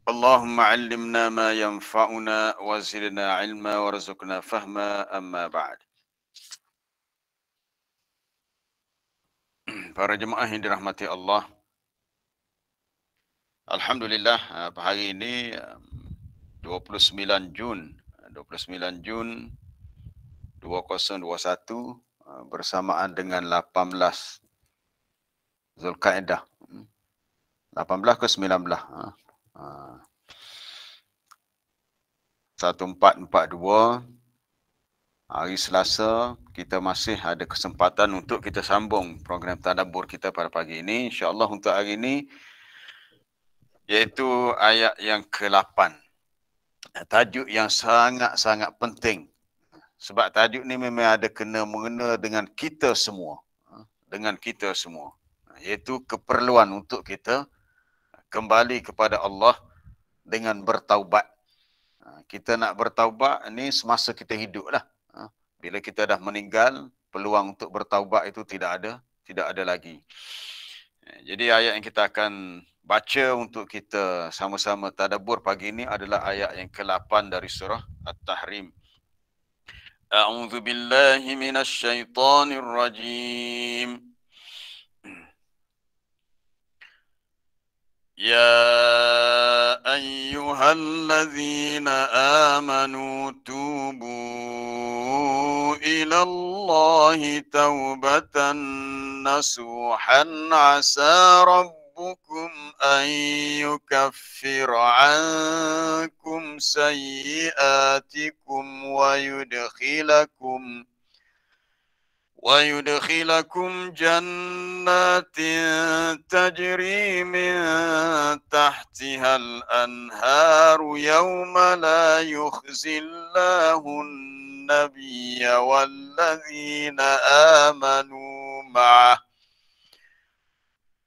اللهم علمنا ما ينفعنا وزدنا علما وارزقنا فهما أما بعد. Para jemaah yang dirahmati Allah, Alhamdulillah hari ini 29 Jun 2021 bersamaan dengan 18 Zulkaidah. 18 ke 19? 1442 hari Selasa, kita masih ada kesempatan untuk kita sambung program tadabbur kita pada pagi ini. InsyaAllah untuk hari ini, iaitu ayat yang ke-8. Tajuk yang sangat-sangat penting. Sebab tajuk ni memang ada kena-mengena dengan kita semua. Dengan kita semua. Iaitu keperluan untuk kita kembali kepada Allah dengan bertaubat. Kita nak bertaubat ni semasa kita hidup lah. Bila kita dah meninggal, peluang untuk bertaubat itu tidak ada lagi. Jadi ayat yang kita akan baca untuk kita sama-sama tadabbur pagi ini adalah ayat yang ke-8 dari surah At-Tahrim. A'udzu billahi minasy syaithanir rajim. يا أيها الذين آمنوا توبوا إلى الله توبة نصوحا عسى ربكم أن يكفر عنكم سيئاتكم ويدخلكم جنات تجري من تحتها الأنهار يوم لا يخزي الله النبي والذين آمنوا معه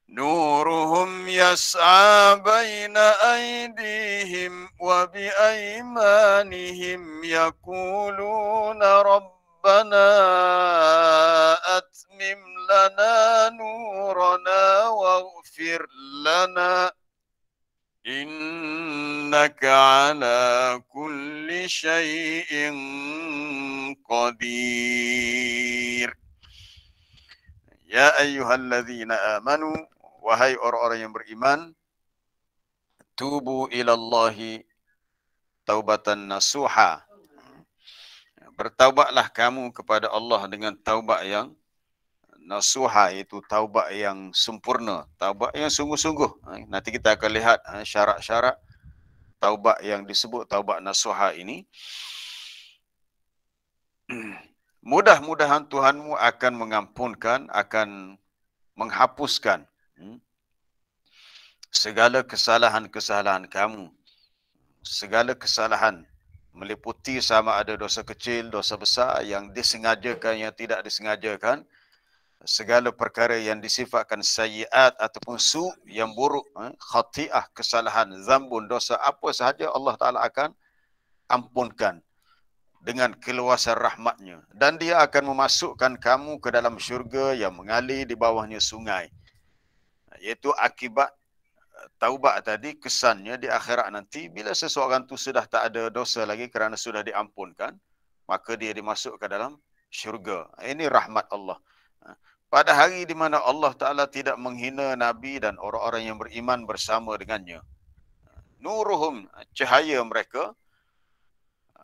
نورهم يسعى بين أيديهم وبأيمانهم يقولون ربنا أتمم لنا نورنا واغفر لنا إنك على كل شيء قدير. Ya ayyuhalladzina amanu, wahai orang-orang yang beriman, tubu ilallahi taubatan nasuha. Bertaubatlah kamu kepada Allah dengan taubat yang nasuha, itu taubat yang sempurna, taubat yang sungguh-sungguh. Nanti kita akan lihat syarat-syarat taubat yang disebut taubat nasuha ini. Mudah-mudahan Tuhanmu akan mengampunkan, akan menghapuskan segala kesalahan-kesalahan kamu. Segala kesalahan meliputi sama ada dosa kecil, dosa besar, yang disengajakan, yang tidak disengajakan. Segala perkara yang disifatkan sayyiat ataupun su', yang buruk, khati'ah, kesalahan, zambun, dosa, apa sahaja Allah Ta'ala akan ampunkan dengan keluasan rahmatnya. Dan dia akan memasukkan kamu ke dalam syurga yang mengalir di bawahnya sungai. Iaitu akibat taubat tadi, kesannya di akhirat nanti, bila seseorang tu sudah tak ada dosa lagi kerana sudah diampunkan, maka dia dimasuk ke dalam syurga. Ini rahmat Allah. Pada hari di mana Allah Ta'ala tidak menghina Nabi dan orang-orang yang beriman bersama dengannya. Nuruhum, cahaya mereka,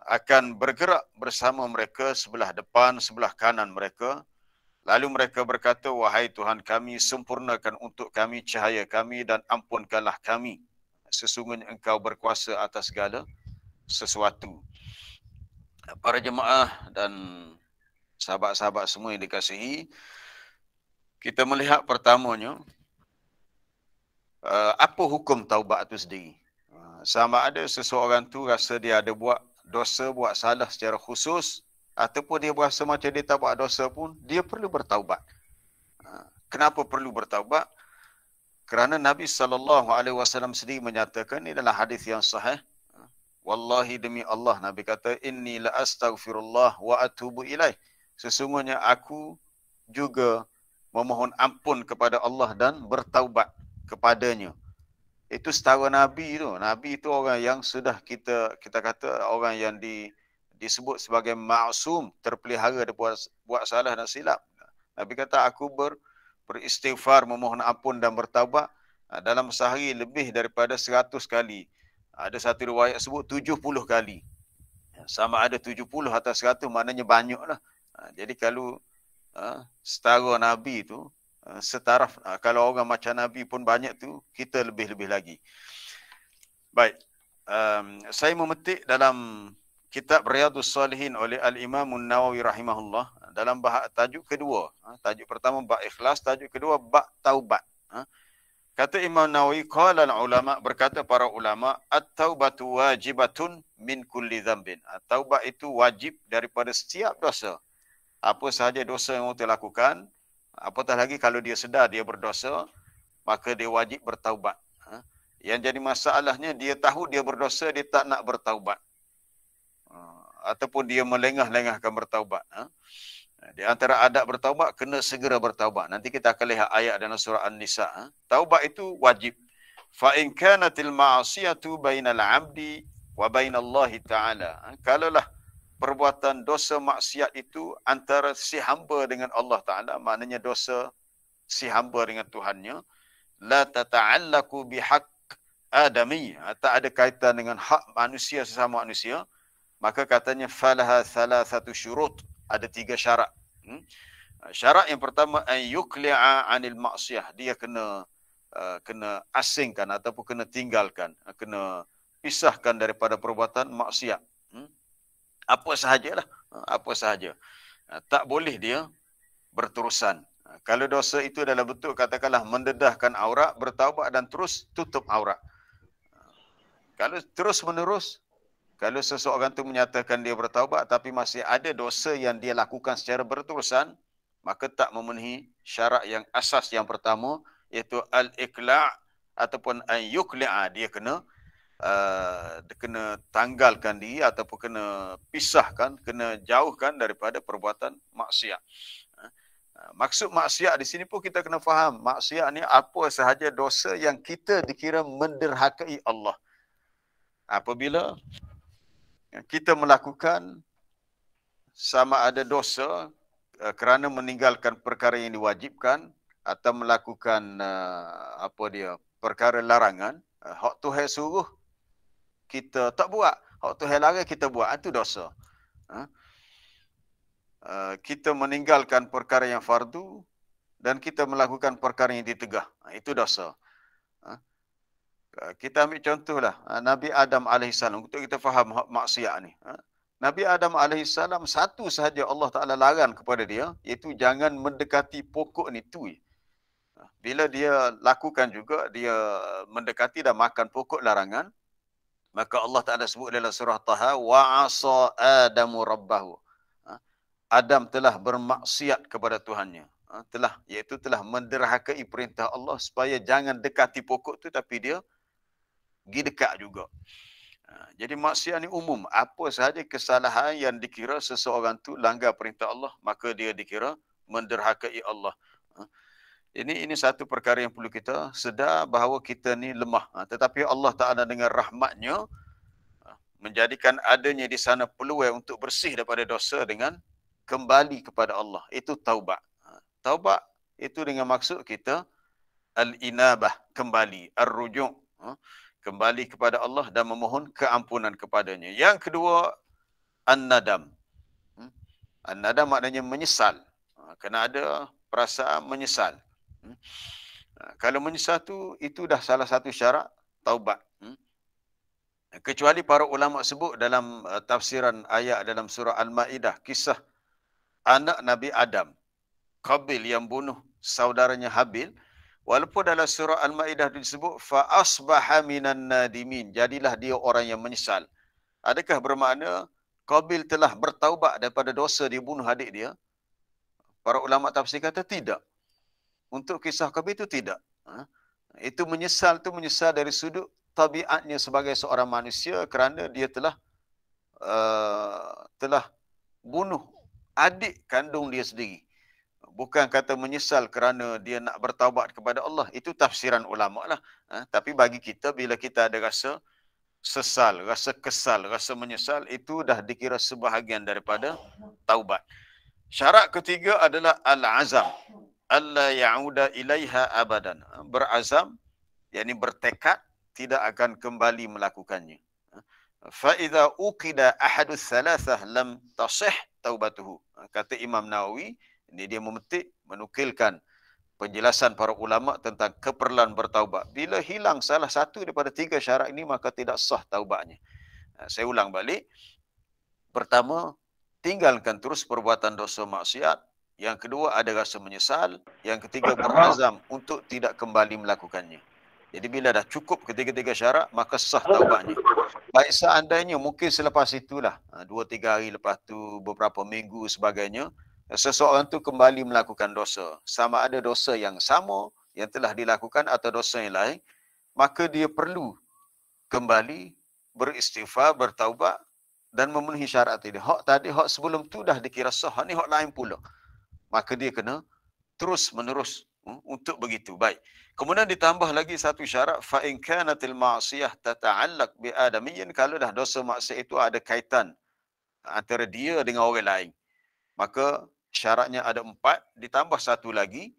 akan bergerak bersama mereka sebelah depan, sebelah kanan mereka. Lalu mereka berkata, wahai Tuhan kami, sempurnakan untuk kami cahaya kami dan ampunkanlah kami. Sesungguhnya Engkau berkuasa atas segala sesuatu. Para jemaah dan sahabat-sahabat semua yang dikasihi, kita melihat pertamanya, apa hukum taubat itu sendiri. Sama ada seseorang tu rasa dia ada buat dosa, buat salah secara khusus, ataupun dia berasa macam dia tak buat dosa pun, dia perlu bertaubat. Kenapa perlu bertaubat? Kerana Nabi SAW sendiri menyatakan, ini adalah hadis yang sahih. Wallahi demi Allah, Nabi kata, inni la astaghfirullah wa atubu ilaih. Sesungguhnya aku juga memohon ampun kepada Allah dan bertaubat kepadanya. Itu setara Nabi tu. Nabi itu orang yang sudah kita kata orang yang disebut sebagai maksum, terpelihara dia buat salah dan silap. Nabi kata aku beristighfar, memohon ampun dan bertaubat dalam sehari lebih daripada 100 kali. Ada satu riwayat sebut 70 kali. Sama ada 70 atau 100, maknanya banyaklah. Jadi kalau setara Nabi tu, setaraf, kalau orang macam Nabi pun banyak tu, kita lebih-lebih lagi. Baik, saya memetik dalam kitab Riyadhus Salihin oleh Al-Imam Nawawi rahimahullah, dalam tajuk kedua. Tajuk pertama bab ikhlas, tajuk kedua bab taubat. Kata Imam Nawawi, qala ulama, berkata para ulama, at-taubatu wajibatun min kulli dhanbin. Taubat itu wajib daripada setiap dosa. Apa sahaja dosa yang kita lakukan, apatah lagi kalau dia sedar dia berdosa, maka dia wajib bertaubat. Yang jadi masalahnya, dia tahu dia berdosa, dia tak nak bertaubat. Ataupun dia melengah-lengahkan bertaubat. Di antara adab bertaubat, kena segera bertaubat. Nanti kita akan lihat ayat dalam surah An-Nisa. Taubat itu wajib. Fa in kanatil ma'asiyatu bainal 'abdi wa bainallahi ta'ala. Kalaulah perbuatan dosa maksiat itu antara si hamba dengan Allah Ta'ala, maknanya dosa si hamba dengan Tuhannya, la tata'allaku bihaq adami, tak ada kaitan dengan hak manusia sesama manusia, maka katanya falaha thalathatu syurut, ada 3 syarat. Syarat yang pertama, an yuqli'a 'anil maksiyah, dia kena asingkan ataupun kena tinggalkan, kena pisahkan daripada perbuatan maksiat. Apa sahajalah, apa sahaja. Tak boleh dia berterusan. Kalau dosa itu dalam bentuk katakanlah mendedahkan aurat, bertaubat dan terus tutup aurat. Kalau terus menerus, kalau seseorang itu menyatakan dia bertaubat tapi masih ada dosa yang dia lakukan secara berterusan, maka tak memenuhi syarat yang asas yang pertama, iaitu al-iqla' ataupun an-yuqli'a, dia kena tanggalkan diri ataupun kena pisahkan, kena jauhkan daripada perbuatan maksiat. Maksud maksiat di sini pun kita kena faham, maksiat ni apa sahaja dosa yang kita dikira menderhakai Allah. Apabila kita melakukan sama ada dosa kerana meninggalkan perkara yang diwajibkan atau melakukan perkara larangan, hak Tuhan suruh kita tak buat, hak Tuhan larang kita buat, itu dosa. Kita meninggalkan perkara yang fardu dan kita melakukan perkara yang ditegah, itu dosa. Kita ambil contohlah Nabi Adam AS untuk kita faham maksiat ni. Nabi Adam AS satu sahaja Allah Ta'ala larang kepada dia, iaitu jangan mendekati pokok ni tu. Bila dia lakukan juga, dia mendekati dan makan pokok larangan, maka Allah Ta'ala sebut dalam surah Taha, wa asa Adamu rabbahu. Adam telah bermaksiat kepada Tuhannya. Iaitu telah menderhakai perintah Allah supaya jangan dekati pokok tu, tapi dia pergi dekat juga. Jadi maksiat ni umum. Apa sahaja kesalahan yang dikira seseorang tu langgar perintah Allah, maka dia dikira menderhakai Allah. Ini satu perkara yang perlu kita sedar, bahawa kita ni lemah. Tetapi Allah Ta'ala dengan rahmatnya menjadikan adanya di sana peluang untuk bersih daripada dosa dengan kembali kepada Allah. Itu taubat. Taubat itu dengan maksud kita al-inabah, kembali, ar-rujuk, kembali kepada Allah dan memohon keampunan kepadanya. Yang kedua, an-nadam. An-nadam maknanya menyesal. Kena ada perasaan menyesal. Kalau menyesal itu dah salah satu syarat taubat. Kecuali para ulama sebut dalam tafsiran ayat dalam surah Al-Ma'idah, kisah anak Nabi Adam, Qabil, yang bunuh saudaranya Habil. Walaupun dalam surah Al-Ma'idah disebut fa asbaha minan nadimin, jadilah dia orang yang menyesal. Adakah bermakna Qabil telah bertaubat daripada dosa dia bunuh adik dia? Para ulama tafsir kata tidak. Untuk kisah Qabil itu tidak. Itu menyesal dari sudut tabiatnya sebagai seorang manusia, kerana dia telah bunuh adik kandung dia sendiri. Bukan kata menyesal kerana dia nak bertaubat kepada Allah. Itu tafsiran ulama lah. Tapi bagi kita, bila kita ada rasa sesal, rasa kesal, rasa menyesal, itu dah dikira sebahagian daripada taubat. Syarat ketiga adalah al-azam. Alla ya'uda ilaiha abadan. Berazam, yakni bertekad, tidak akan kembali melakukannya. Fa'idha uqida ahadus thalathah lam tasih taubatuhu. Kata Imam Nawawi, ini dia memetik, menukilkan penjelasan para ulama tentang keperluan bertaubat. Bila hilang salah satu daripada tiga syarat ini, maka tidak sah taubatnya. Saya ulang balik. Pertama, tinggalkan terus perbuatan dosa maksiat. Yang kedua, ada rasa menyesal. Yang ketiga, berazam untuk tidak kembali melakukannya. Jadi bila dah cukup ketiga-tiga syarat, maka sah taubatnya. Baik seandainya mungkin selepas itulah, 2-3 hari lepas tu, beberapa minggu sebagainya, seseorang tu kembali melakukan dosa. Sama ada dosa yang sama yang telah dilakukan atau dosa yang lain, maka dia perlu kembali beristighfar, bertaubat dan memenuhi syarat tadi. Hak sebelum tu dah dikira sah, ni hak lain pula. Maka dia kena terus menerus untuk begitu. Baik. Kemudian ditambah lagi satu syarat, fa in kanatil ma'siyah tata'allaq bi adamiyyin, kalau dah dosa maksiat itu ada kaitan antara dia dengan orang lain. Maka syaratnya ada 4, ditambah satu lagi,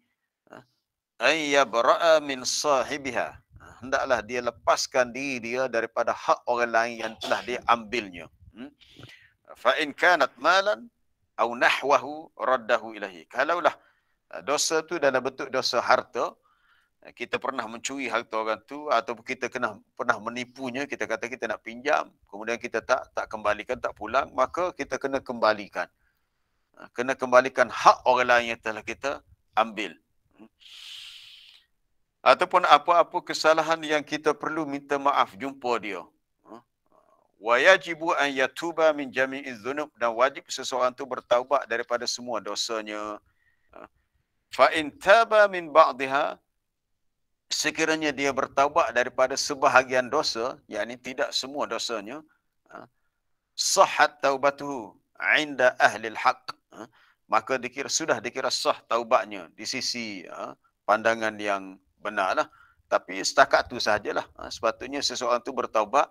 ay yabra'a min sahibiha. Hendaklah dia lepaskan diri dia daripada hak orang lain yang telah dia ambilnya. Fa in kanat malan aw nahwahu raddahu ilahi. Kalaulah dosa tu dalam bentuk dosa harta, kita pernah mencuri harta orang tu, ataupun kita pernah menipunya, kita kata kita nak pinjam, kemudian kita tak kembalikan, tak pulang, maka kita kena kembalikan. Kena kembalikan hak orang lain yang telah kita ambil. Ataupun apa-apa kesalahan yang kita perlu minta maaf, jumpa dia. Wa yajibu an yatuba min jami'iz dzunub, dan wajib seseorang tu bertaubat daripada semua dosanya. Fa in taba min ba'dihha, sekiranya dia bertaubat daripada sebahagian dosa, yakni tidak semua dosanya, sahhat taubatuhu 'inda ahli al-haq, maka sudah dikira sah taubatnya di sisi pandangan yang benarlah. Tapi setakat tu sahajalah. Sepatutnya seseorang tu bertaubat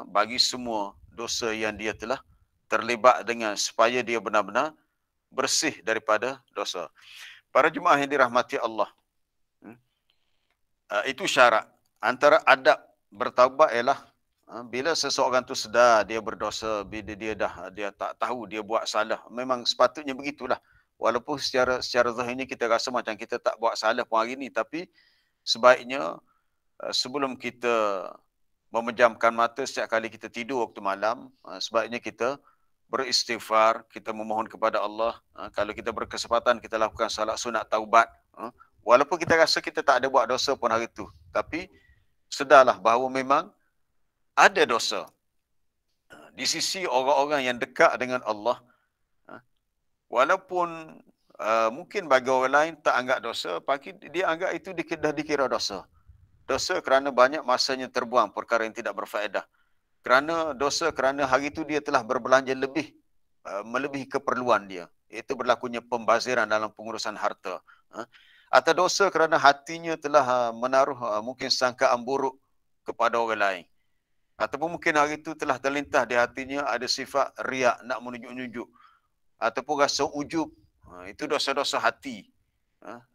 bagi semua dosa yang dia telah terlibat dengan, supaya dia benar-benar bersih daripada dosa. Para jemaah yang dirahmati Allah, itu syarat. Antara adab bertaubat ialah bila seseorang tu sedar dia berdosa, bila dia tak tahu dia buat salah. Memang sepatutnya begitulah. Walaupun secara zahirnya kita rasa macam kita tak buat salah pun hari ni, tapi sebaiknya sebelum kita memejamkan mata setiap kali kita tidur waktu malam, sebaiknya kita beristighfar, kita memohon kepada Allah. Kalau kita berkesempatan, kita lakukan salat sunat taubat. Walaupun kita rasa kita tak ada buat dosa pun hari itu, tapi sedarlah bahawa memang ada dosa. Di sisi orang-orang yang dekat dengan Allah, walaupun mungkin bagi orang lain tak anggap dosa, bagi dia anggap itu dah dikira dosa. Dosa kerana banyak masanya terbuang perkara yang tidak berfaedah. Kerana hari itu dia telah berbelanja lebih, melebihi keperluan dia. Itu berlakunya pembaziran dalam pengurusan harta. Atau dosa kerana hatinya telah menaruh mungkin sangkaan buruk kepada orang lain. Ataupun mungkin hari itu telah terlintas di hatinya ada sifat riak, nak menunjuk-nunjuk. Ataupun rasa ujub. Itu dosa-dosa hati.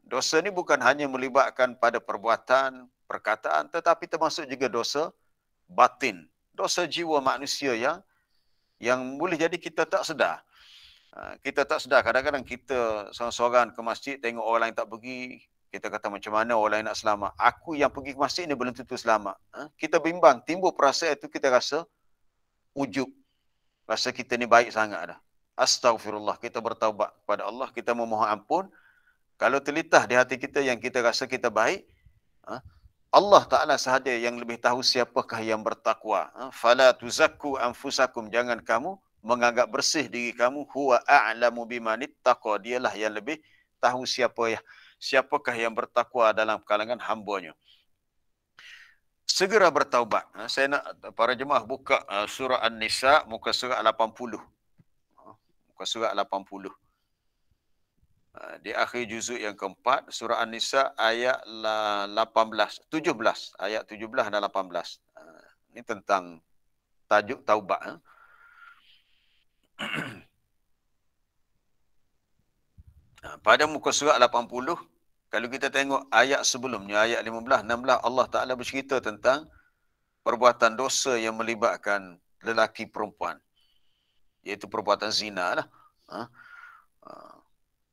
Dosa ni bukan hanya melibatkan pada perbuatan, perkataan, tetapi termasuk juga dosa batin. Dosa jiwa manusia yang boleh jadi kita tak sedar. Kita tak sedar. Kadang-kadang kita seorang-seorang ke masjid, tengok orang lain tak pergi. Kita kata macam mana orang lain nak selamat. Aku yang pergi ke masjid ni belum tentu selamat. Kita bimbang. Timbul perasaan itu, kita rasa ujub. Rasa kita ni baik sangat dah. Astaghfirullah. Kita bertaubat kepada Allah. Kita memohon ampun. Kalau terlintas di hati kita yang kita rasa kita baik, Allah Ta'ala sahaja yang lebih tahu siapakah yang bertakwa. Fala tuzakku anfusakum. Jangan kamu menganggap bersih diri kamu. Huwa a'lamu bimanit taqwa. Dialah yang lebih tahu siapakah yang bertakwa dalam kalangan hambanya. Segera bertaubat. Saya nak para jemaah buka surah An-Nisa, muka surat 80. Muka surat 80. Di akhir juzuk yang keempat, surah An-Nisa ayat 18, 17, ayat 17 dan 18. Ini tentang tajuk taubat. Pada muka surat 80, kalau kita tengok ayat sebelumnya, ayat 15, 16, Allah Ta'ala bercerita tentang perbuatan dosa yang melibatkan lelaki perempuan, iaitu perbuatan zina lah.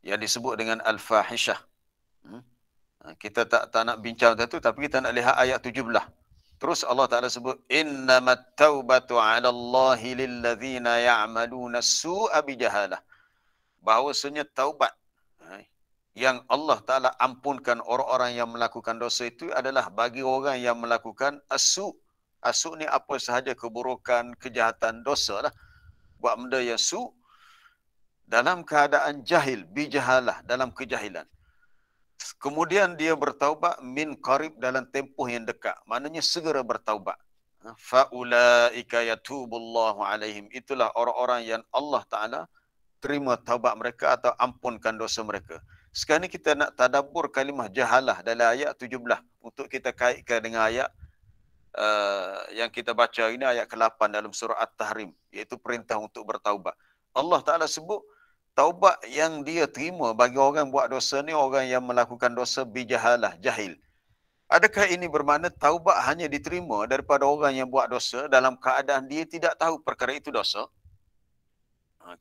Yang disebut dengan al-fahishah. Kita tak nak bincang tentang itu, tapi kita nak lihat ayat 17. Terus Allah Ta'ala sebut, innamat taubatu ala Allahi lilladzina ya'maluna su'a bijahalah. Bahawasanya taubat yang Allah Ta'ala ampunkan orang-orang yang melakukan dosa itu adalah bagi orang yang melakukan asu. Asu ni apa sahaja keburukan, kejahatan, dosa lah. Buat benda yang su dalam keadaan jahil, bijahalah, dalam kejahilan. Kemudian dia bertaubat min qarib, dalam tempoh yang dekat. Maknanya segera bertaubat. Fa'ulaika yatubullahu alaihim. Itulah orang-orang yang Allah Ta'ala terima taubat mereka atau ampunkan dosa mereka. Sekarang ni kita nak tadabbur kalimah jahalah dalam ayat 17 untuk kita kaitkan dengan ayat yang kita baca ini, ayat ke-8 dalam surah At-Tahrim, iaitu perintah untuk bertaubat. Allah Ta'ala sebut taubat yang dia terima bagi orang buat dosa ni, orang yang melakukan dosa bijahalah, jahil. Adakah ini bermakna taubat hanya diterima daripada orang yang buat dosa dalam keadaan dia tidak tahu perkara itu dosa?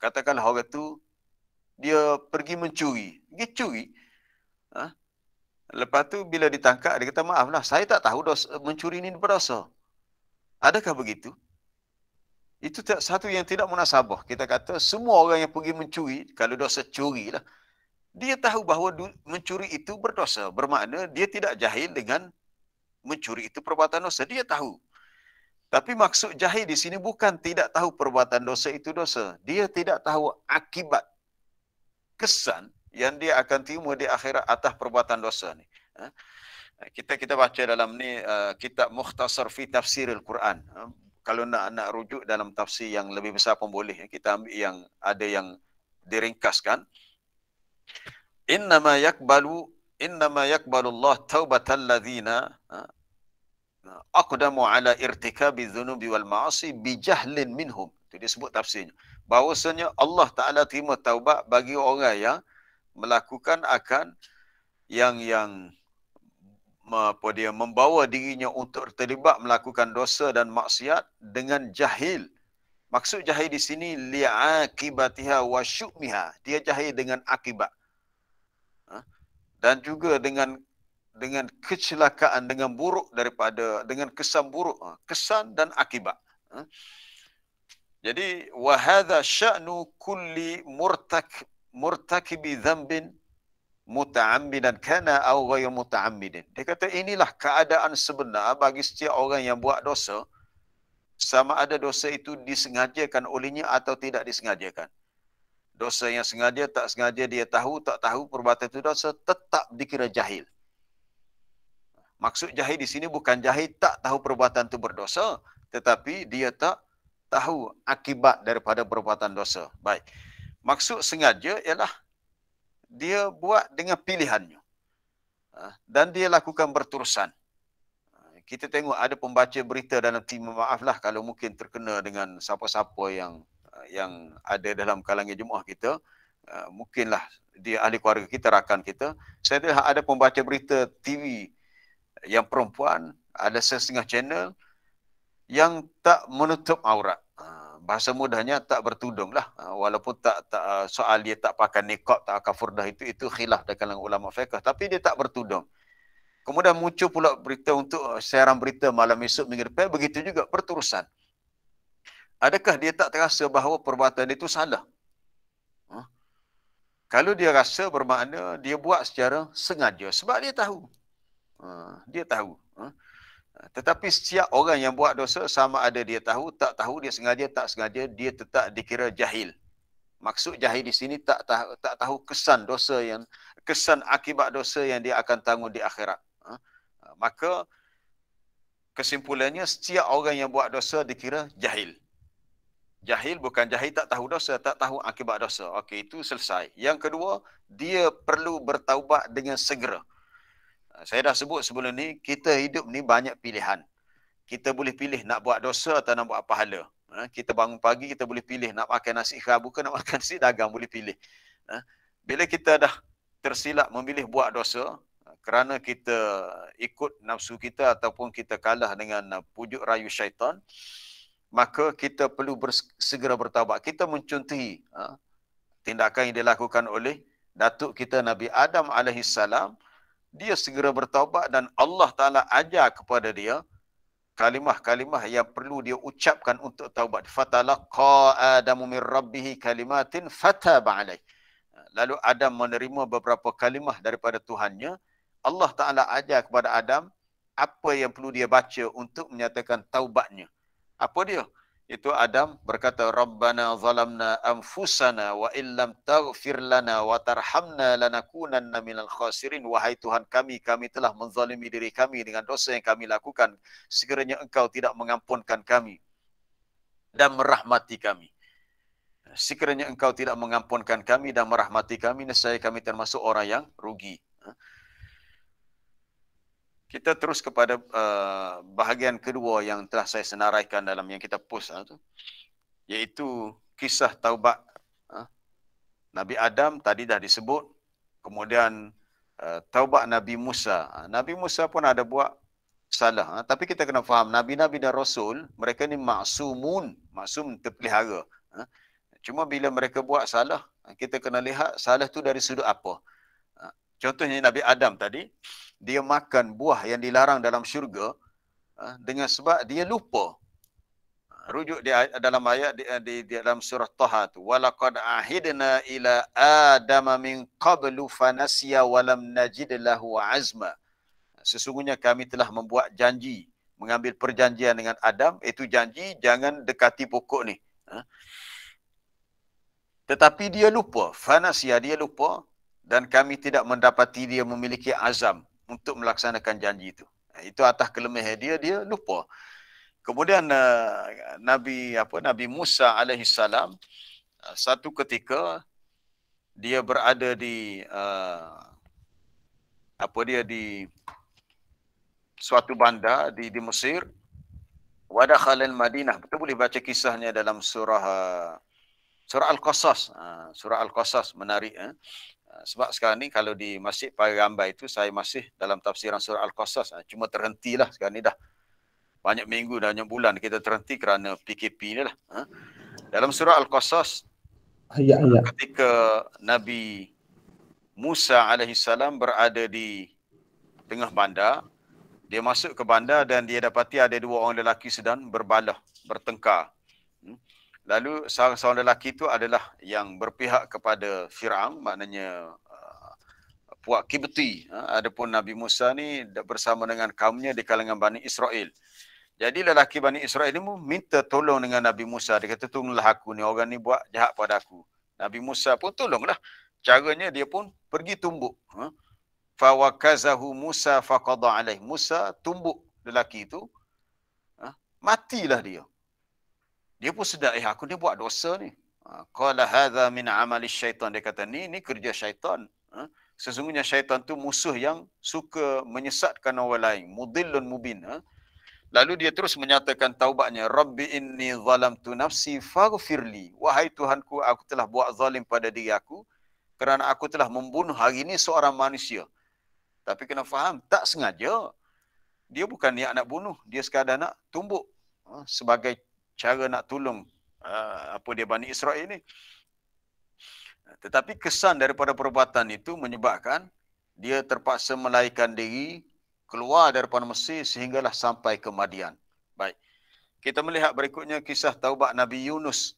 Katakanlah orang tu dia pergi mencuri, pergi curi. Lepas tu bila ditangkap dia kata, maaflah, saya tak tahu dosa, mencuri ini berdosa. Adakah begitu? Itu satu yang tidak munasabah. Kita kata semua orang yang pergi mencuri, kalau dosa curi lah, dia tahu bahawa mencuri itu berdosa. Bermakna dia tidak jahil dengan mencuri itu perbuatan dosa. Dia tahu. Tapi maksud jahil di sini bukan tidak tahu perbuatan dosa itu dosa. Dia tidak tahu akibat, kesan yang dia akan terima di akhirat atas perbuatan dosa ni. Kita baca dalam ni kitab Mukhtasar fi Tafsir Al-Quran. Kalau nak rujuk dalam tafsir yang lebih besar pun boleh. Kita ambil yang ada yang diringkaskan. Innama yakbalu Allah taubatal ladzina aqdamu ala irtikabi dhunubi wal ma'asi bijahlin minhum. Itu disebut tafsirnya. Bahawasanya Allah Ta'ala terima taubat bagi orang yang melakukan akan yang dia membawa dirinya untuk terlibat melakukan dosa dan maksiat dengan jahil. Maksud jahil di sini li'aqibatiha wa syu'miha. Dia jahil dengan akibat. Dan juga dengan kecelakaan, dengan buruk dengan kesan buruk, kesan dan akibat. Jadi wa hadza sya'nu kulli murtakibi dhanbin muta'ammidan kana aw ghayr muta'ammidin. Dia kata inilah keadaan sebenar bagi setiap orang yang buat dosa, sama ada dosa itu disengajakan olehnya atau tidak disengajakan. Dosa yang sengaja, tak sengaja, dia tahu, tak tahu perbuatan itu dosa, tetap dikira jahil. Maksud jahil di sini bukan jahil tak tahu perbuatan itu berdosa, tetapi dia tak tahu akibat daripada perbuatan dosa. Baik. Maksud sengaja ialah dia buat dengan pilihannya. Dan dia lakukan berterusan. Kita tengok ada pembaca berita dalam tim, maaflah kalau mungkin terkena dengan siapa-siapa yang ada dalam kalangan jemaah kita. Mungkinlah dia ahli keluarga kita, rakan kita. Saya lihat ada pembaca berita TV yang perempuan, ada setengah channel yang tak menutup aurat. Bahasa mudahnya tak bertudung lah. Walaupun tak soal dia tak pakai niqab, tak pakai furdah, itu khilaf dari kalangan ulama fiqh. Tapi dia tak bertudung. Kemudian muncul pula berita untuk siaran berita malam esok minggu depan, begitu juga berterusan. Adakah dia tak terasa bahawa perbuatan itu salah? Kalau dia rasa, bermakna dia buat secara sengaja. Sebab dia tahu. Dia tahu. Tetapi setiap orang yang buat dosa, sama ada dia tahu, tak tahu, dia sengaja, tak sengaja, dia tetap dikira jahil. Maksud jahil di sini tak tahu kesan akibat dosa yang dia akan tanggung di akhirat. Maka kesimpulannya setiap orang yang buat dosa dikira jahil. Jahil bukan jahil tak tahu dosa, tak tahu akibat dosa. Okey, itu selesai. Yang kedua, dia perlu bertaubat dengan segera. Saya dah sebut sebelum ni, kita hidup ni banyak pilihan. Kita boleh pilih nak buat dosa atau nak buat pahala. Kita bangun pagi, kita boleh pilih nak makan nasi kerabu ke nak makan nasi dagang, boleh pilih. Bila kita dah tersilap memilih buat dosa, kerana kita ikut nafsu kita ataupun kita kalah dengan pujuk rayu syaitan, maka kita perlu segera bertaubat. Kita mencontohi tindakan yang dilakukan oleh datuk kita Nabi Adam alaihissalam. Dia segera bertaubat dan Allah Ta'ala ajar kepada dia kalimah-kalimah yang perlu dia ucapkan untuk taubat. Fatalaqa Adamu min rabbihi kalimatin fataba alaih. Lalu Adam menerima beberapa kalimah daripada Tuhannya. Allah Ta'ala ajar kepada Adam apa yang perlu dia baca untuk menyatakan taubatnya. Apa dia? Itu Adam berkata, Rabbana zalamna anfusana wa illam taghfir lana wa tarhamna lanakunanna minal khasirin. Wahai Tuhan kami telah menzalimi diri kami dengan dosa yang kami lakukan. Sekiranya Engkau tidak mengampunkan kami dan merahmati kami. Sekiranya Engkau tidak mengampunkan kami dan merahmati kami, nescaya kami termasuk orang yang rugi. Kita terus kepada bahagian kedua yang telah saya senaraikan dalam yang kita post tu, iaitu kisah taubat Nabi Adam tadi dah disebut. Kemudian taubat Nabi Musa. Nabi Musa pun ada buat salah. Tapi kita kena faham, Nabi-Nabi dan Rasul, mereka ni maksum terpelihara. Cuma bila mereka buat salah, kita kena lihat salah tu dari sudut apa. Contohnya Nabi Adam tadi, dia makan buah yang dilarang dalam syurga dengan sebab dia lupa. Rujuk di dalam ayat di dalam surah Taha tu, walaqad ahidna ila adama min qablu fanasiya walam najid lahu azma. Sesungguhnya kami telah membuat janji, mengambil perjanjian dengan Adam, itu janji jangan dekati pokok ni. Tetapi dia lupa, fanasiya, dia lupa, dan kami tidak mendapati dia memiliki azam untuk melaksanakan janji itu. Itu atas kelemahan dia lupa. Kemudian Nabi Musa alaihissalam, satu ketika dia berada di di suatu bandar di Mesir. Wa dakhala al-Madinah. Kita boleh baca kisahnya dalam surah Al-Qasas. Surah Al-Qasas menarik. Sebab sekarang ni kalau di Masjid Parambai itu saya masih dalam tafsiran surah Al-Qasas. Cuma terhentilah sekarang ni dah. Banyak minggu, dah banyak bulan kita terhenti kerana PKP ni lah. Dalam surah Al-Qasas, ketika Nabi Musa alaihissalam berada di tengah bandar, dia masuk ke bandar dan dia dapati ada dua orang lelaki sedang berbalah, bertengkar. Lalu seorang lelaki itu adalah yang berpihak kepada Fir'aun, maknanya puak Kibti. Adapun Nabi Musa ni bersama dengan kaumnya di kalangan Bani Israel. Jadi lelaki Bani Israel ni minta tolong dengan Nabi Musa. Dia kata, tolonglah aku ni, orang ni buat jahat pada aku. Nabi Musa pun tolonglah. Caranya dia pun pergi tumbuk. Fawakazahu Musa faqada alaih. Musa tumbuk lelaki itu. Matilah dia. Dia pun sedar, aku ni buat dosa ni. Qala hadza min amali syaitan. Dia kata, ni kerja syaitan. Sesungguhnya syaitan tu musuh yang suka menyesatkan orang lain. Mudillun mubin. Lalu dia terus menyatakan taubatnya. Rabbi inni zalamtu nafsi faghfirli. Wahai Tuhanku, aku telah buat zalim pada diri aku. Kerana aku telah membunuh hari ini seorang manusia. Tapi kena faham, tak sengaja. Dia bukan niat nak bunuh. Dia sekadar nak tumbuk. Sebagai cara nak tolong Bani Israel ni. Tetapi kesan daripada perbuatan itu menyebabkan dia terpaksa melarikan diri, keluar daripada Mesir sehinggalah sampai ke Madian. Baik. Kita melihat berikutnya kisah taubat Nabi Yunus.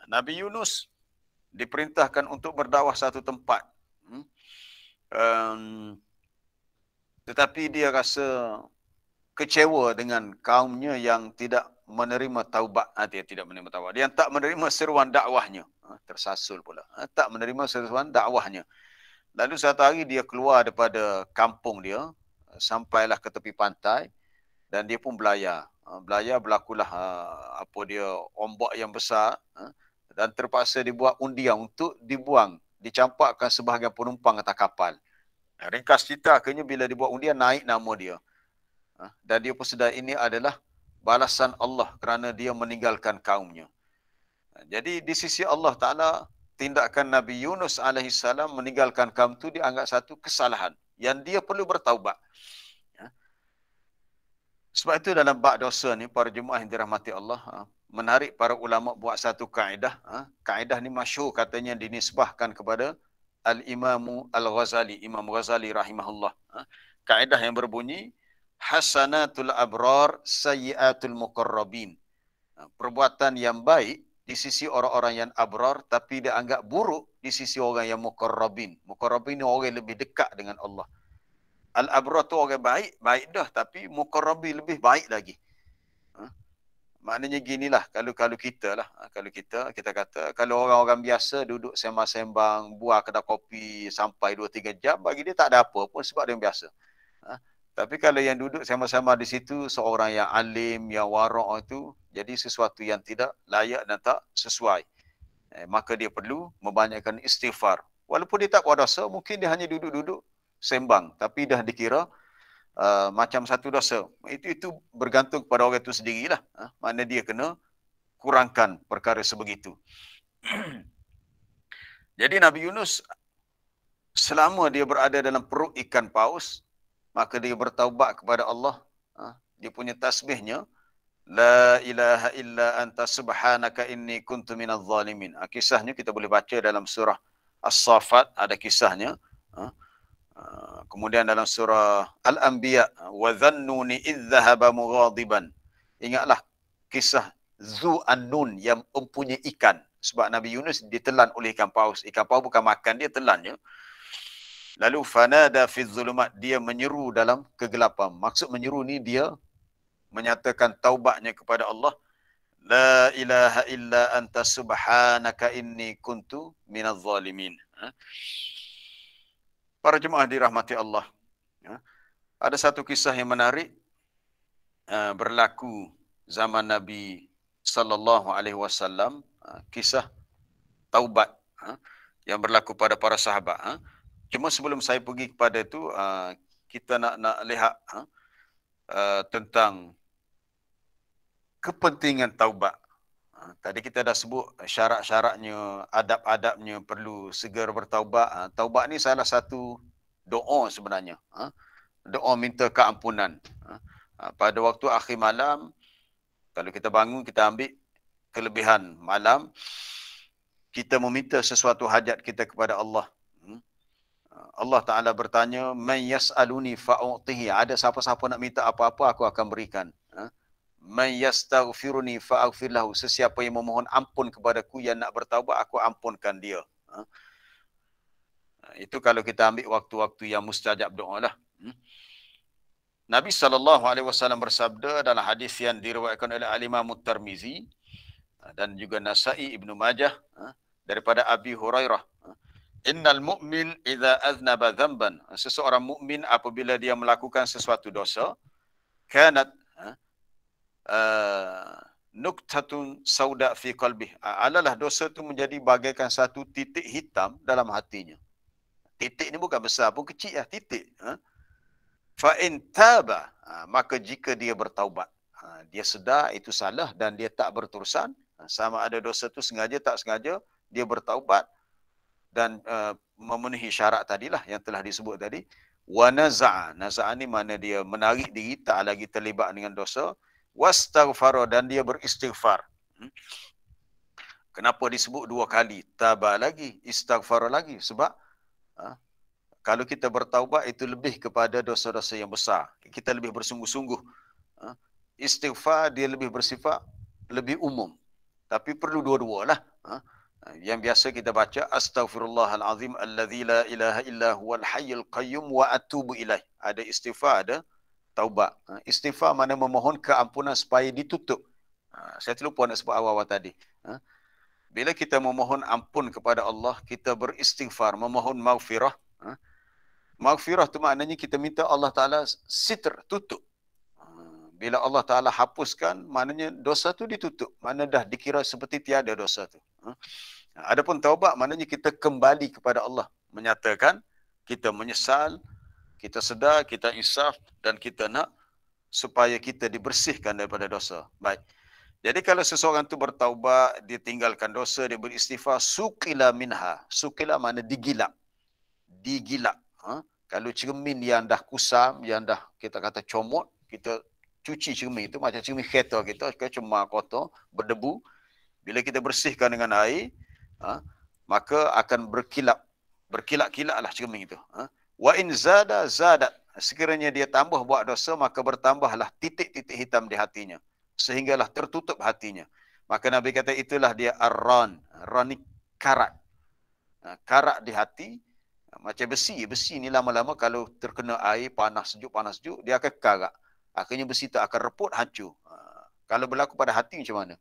Nabi Yunus diperintahkan untuk berdakwah satu tempat. Tetapi dia rasa kecewa dengan kaumnya yang tidak menerima taubat. Dia tidak menerima taubat. Dia tak menerima seruan dakwahnya. Tersasul pula. Tak menerima seruan dakwahnya. Lalu satu hari dia keluar daripada kampung dia, sampailah ke tepi pantai. dan dia pun belayar. Belayar berlakulah apa dia ombak yang besar dan terpaksa dibuat undian untuk dibuang, dicampakkan sebahagian penumpang atas kapal. Ringkas cerita, akhirnya bila dibuat undian naik nama dia. Dan dia pun sedar ini adalah balasan Allah kerana dia meninggalkan kaumnya. Jadi di sisi Allah Ta'ala, tindakan Nabi Yunus AS meninggalkan kaum itu dianggap satu kesalahan yang dia perlu bertaubat. Sebab itu dalam bab dosa ni, para jemaah yang dirahmati Allah, menarik para ulama buat satu kaedah. Kaedah ni masyhur katanya dinisbahkan kepada Al-Imamu Al-Ghazali, Imam Ghazali rahimahullah. Kaedah yang berbunyi, hasanatul abrar sayyiatul muqarrabin. Perbuatan yang baik di sisi orang-orang yang abrar, tapi dia anggap buruk di sisi orang yang muqarrabin. Muqarrabin ni orang yang lebih dekat dengan Allah. Al-abrar tu orang baik, baik dah, tapi muqarrabin lebih baik lagi. Maknanya ginilah, kalau kita lah, kalau kita kata, kalau orang-orang biasa duduk sembang-sembang, buah kedai kopi sampai 2-3 jam, bagi dia tak ada apa pun sebab dia yang biasa. Tapi kalau yang duduk sama-sama di situ, seorang yang alim, yang warak itu, jadi sesuatu yang tidak layak dan tak sesuai. Maka dia perlu membanyakkan istighfar. Walaupun dia tak buat dosa, mungkin dia hanya duduk-duduk sembang, tapi dah dikira macam satu dosa. Itu bergantung kepada orang itu sendirilah. Mana dia kena kurangkan perkara sebegitu. Jadi Nabi Yunus, selama dia berada dalam perut ikan paus, maka dia bertaubat kepada Allah. Dia punya tasbihnya, La ilaha illa anta subhanaka inni kuntu minaz zalimin. Kisahnya kita boleh baca dalam surah As-Saffat, ada kisahnya. Kemudian dalam surah Al-Anbiya, wa dhannuni idh dhahaba mughadiban. Ingatlah kisah Zu An-Nun yang mempunyai ikan. Sebab Nabi Yunus ditelan oleh ikan paus. Ikan paus bukan makan, dia telannya. Lalu fanada fi zulumat, dia menyeru dalam kegelapan. Maksud menyeru ni dia menyatakan taubatnya kepada Allah. La ilaha illa anta subhanaka inni kuntu minaz zalimin. Para jemaah dirahmati Allah. Ada satu kisah yang menarik berlaku zaman Nabi sallallahu alaihi wasallam, kisah taubat yang berlaku pada para sahabat. Cuma sebelum saya pergi kepada itu, kita nak lihat tentang kepentingan taubat. Tadi kita dah sebut syarat-syaratnya, adab-adabnya, perlu segera bertaubat. Taubat ni salah satu doa sebenarnya. Doa minta keampunan. Pada waktu akhir malam, kalau kita bangun, kita ambil kelebihan malam, kita meminta sesuatu hajat kita kepada Allah. Allah Ta'ala bertanya, Man yas'aluni fa'u'tihi. Ada siapa-siapa nak minta apa-apa, aku akan berikan. Man yastaghfiruni fa'aghfir lahu. Sesiapa yang memohon ampun kepadaku yang nak bertaubat, aku ampunkan dia. Itu kalau kita ambil waktu-waktu yang mustajab doa lah. Nabi SAW bersabda dalam hadis yang diriwayatkan oleh Al-Imam Tirmizi dan juga Nasa'i, Ibnu Majah, daripada Abi Hurairah. Innal mu'min idza aznaba dhanban. Seseorang mukmin apabila dia melakukan sesuatu dosa, kanat nuktatun sauda fi qalbih. Adalah dosa itu menjadi bagaikan satu titik hitam dalam hatinya. Titik ni bukan besar pun, kecil lah titik. Fa in taba, maka jika dia bertaubat, dia sedar itu salah dan dia tak berterusan, sama ada dosa itu sengaja tak sengaja, dia bertaubat dan memenuhi syarat tadilah yang telah disebut tadi. Wa naza'a. Naza'a ni mana dia menarik diri, tak lagi terlibat dengan dosa. Wastaghfara, dan dia beristighfar. Kenapa disebut dua kali? Taba lagi, istighfar lagi. Sebab kalau kita bertaubat itu lebih kepada dosa-dosa yang besar. Kita lebih bersungguh-sungguh. Istighfar dia lebih bersifat lebih umum. Tapi perlu dua-dua lah. Yang biasa kita baca, Astaghfirullahalazim alladzi la ilaha illa huwal hayyul qayyum wa atubu ilaih. Ada istighfar, ada taubat. Istighfar mana memohon keampunan supaya ditutup. Saya terlupa nak sebut awal-awal tadi. Bila kita memohon ampun kepada Allah, kita beristighfar, memohon maghfirah. Maghfirah tu maknanya kita minta Allah Ta'ala sitr, tutup. Bila Allah Ta'ala hapuskan, maknanya dosa tu ditutup. Mana dah dikira seperti tiada dosa tu. Adapun taubat, maknanya kita kembali kepada Allah. Menyatakan, kita menyesal, kita sedar, kita insaf, dan kita nak supaya kita dibersihkan daripada dosa. Baik. Jadi kalau seseorang tu bertaubat, dia tinggalkan dosa, dia beristighfar, sukila minha. Sukila mana digilap. Digilap. Kalau cermin yang dah kusam, yang dah kita kata comot, kita cuci cermin itu macam cermin kereta kita, cemar kotor, berdebu. Bila kita bersihkan dengan air, maka akan berkilap. Berkilat-kilat lah cermin itu. Wa in zada zadat. Sekiranya dia tambah buat dosa, maka bertambahlah titik-titik hitam di hatinya. Sehinggalah tertutup hatinya. Maka Nabi kata itulah dia ar-ran. Ran ni karat. Karat di hati. Macam besi. Besi ni lama-lama kalau terkena air, panas sejuk, dia akan karat. Akhirnya besi tu akan reput, hancur. Kalau berlaku pada hati macam mana?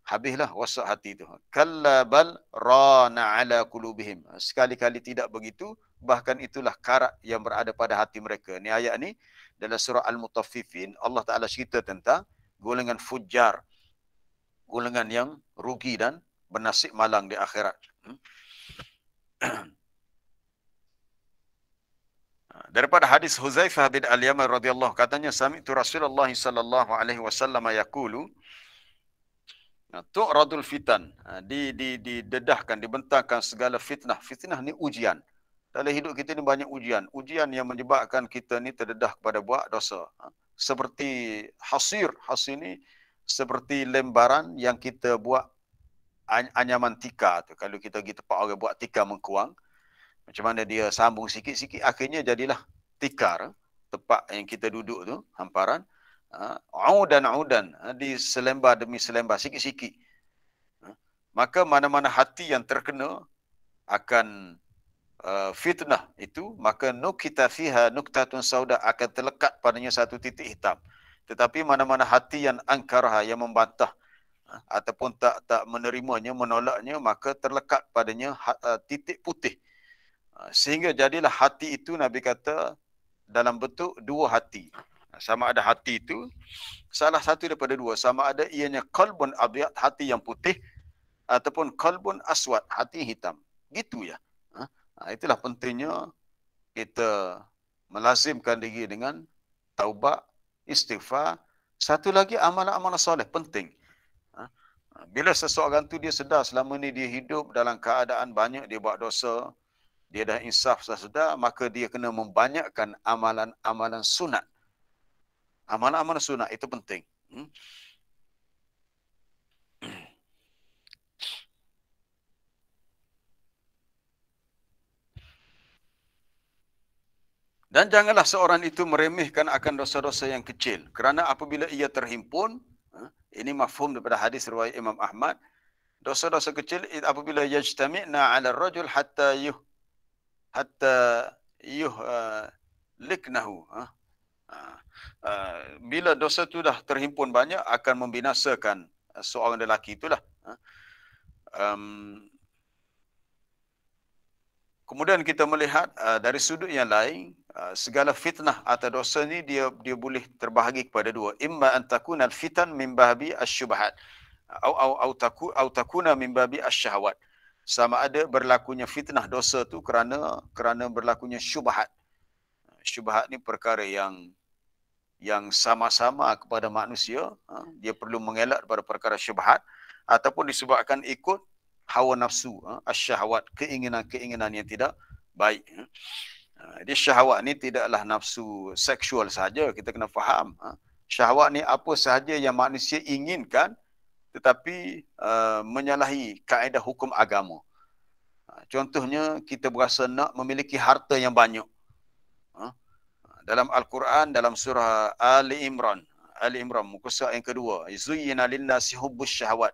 Habislah rosak hati itu. Kalla bal rana ala qulubihim. Sekali-kali tidak begitu, bahkan itulah karat yang berada pada hati mereka. Ni ayat ni dalam surah Al-Mutaffifin, Allah Taala cerita tentang golongan fujar, golongan yang rugi dan bernasib malang di akhirat. Daripada hadis Huzaifah bin Al-Yaman radhiyallahu katanya sami'tu Rasulullah sallallahu alaihi wasallam yaqulu tu'radul fitan, didedahkan, dibentangkan segala fitnah. Fitnah ni ujian. Dalam hidup kita ni banyak ujian. Ujian yang menyebabkan kita ni terdedah kepada buat dosa. Seperti hasir. Hasir ni seperti lembaran yang kita buat anyaman tikar tu. Kalau kita pergi tempat orang buat tikar mengkuang, macam mana dia sambung sikit-sikit, akhirnya jadilah tikar. Tempat yang kita duduk tu, hamparan. Audan di selembar demi selembar, sikit-sikit. Maka mana-mana hati yang terkena akan fitnah itu, maka nukita fiha nuktatun sauda, akan terlekat padanya satu titik hitam. Tetapi mana-mana hati yang angkarha, yang membantah ataupun tak menerimanya, menolaknya, maka terlekat padanya titik putih. Sehingga jadilah hati itu, Nabi kata, dalam bentuk dua hati. Sama ada hati itu, salah satu daripada dua. Sama ada ianya qalbun abyad, hati yang putih, ataupun qalbun aswad, hati hitam. Gitu ya. Itulah pentingnya kita melazimkan diri dengan taubat, istighfar. Satu lagi amalan-amalan soleh, penting. Bila seseorang tu dia sedar selama ni dia hidup dalam keadaan banyak dia buat dosa, dia dah insaf, dah sedar, maka dia kena membanyakkan amalan-amalan sunat. Amalan-amalan sunat itu penting. Dan janganlah seorang itu meremehkan akan dosa-dosa yang kecil. Kerana apabila ia terhimpun, ini mafhum daripada hadis riwayat Imam Ahmad, dosa-dosa kecil apabila yajtami'na 'ala ar-rajul hatta liknahu. Bila dosa itu dah terhimpun banyak, akan membinasakan seorang lelaki itulah. Kemudian kita melihat dari sudut yang lain, segala fitnah atau dosa ni dia boleh terbahagi kepada dua. Imma an takuna al-fitan min babi asy-syubhat au takuna min babi asy-syahwat. Sama ada berlakunya fitnah dosa tu kerana berlakunya syubhat. Syubhat ni perkara yang sama-sama kepada manusia, dia perlu mengelak daripada perkara syubhat, ataupun disebabkan ikut hawa nafsu, asyahwat, keinginan-keinginan yang tidak baik. Jadi syahwat ni tidaklah nafsu seksual saja, kita kena faham. Syahwat ni apa sahaja yang manusia inginkan tetapi menyalahi kaedah hukum agama. Contohnya kita berasa nak memiliki harta yang banyak. Dalam Al-Quran, dalam surah Ali Imran muka surat yang kedua, zuyyina lin-nasi hubbus syahwat,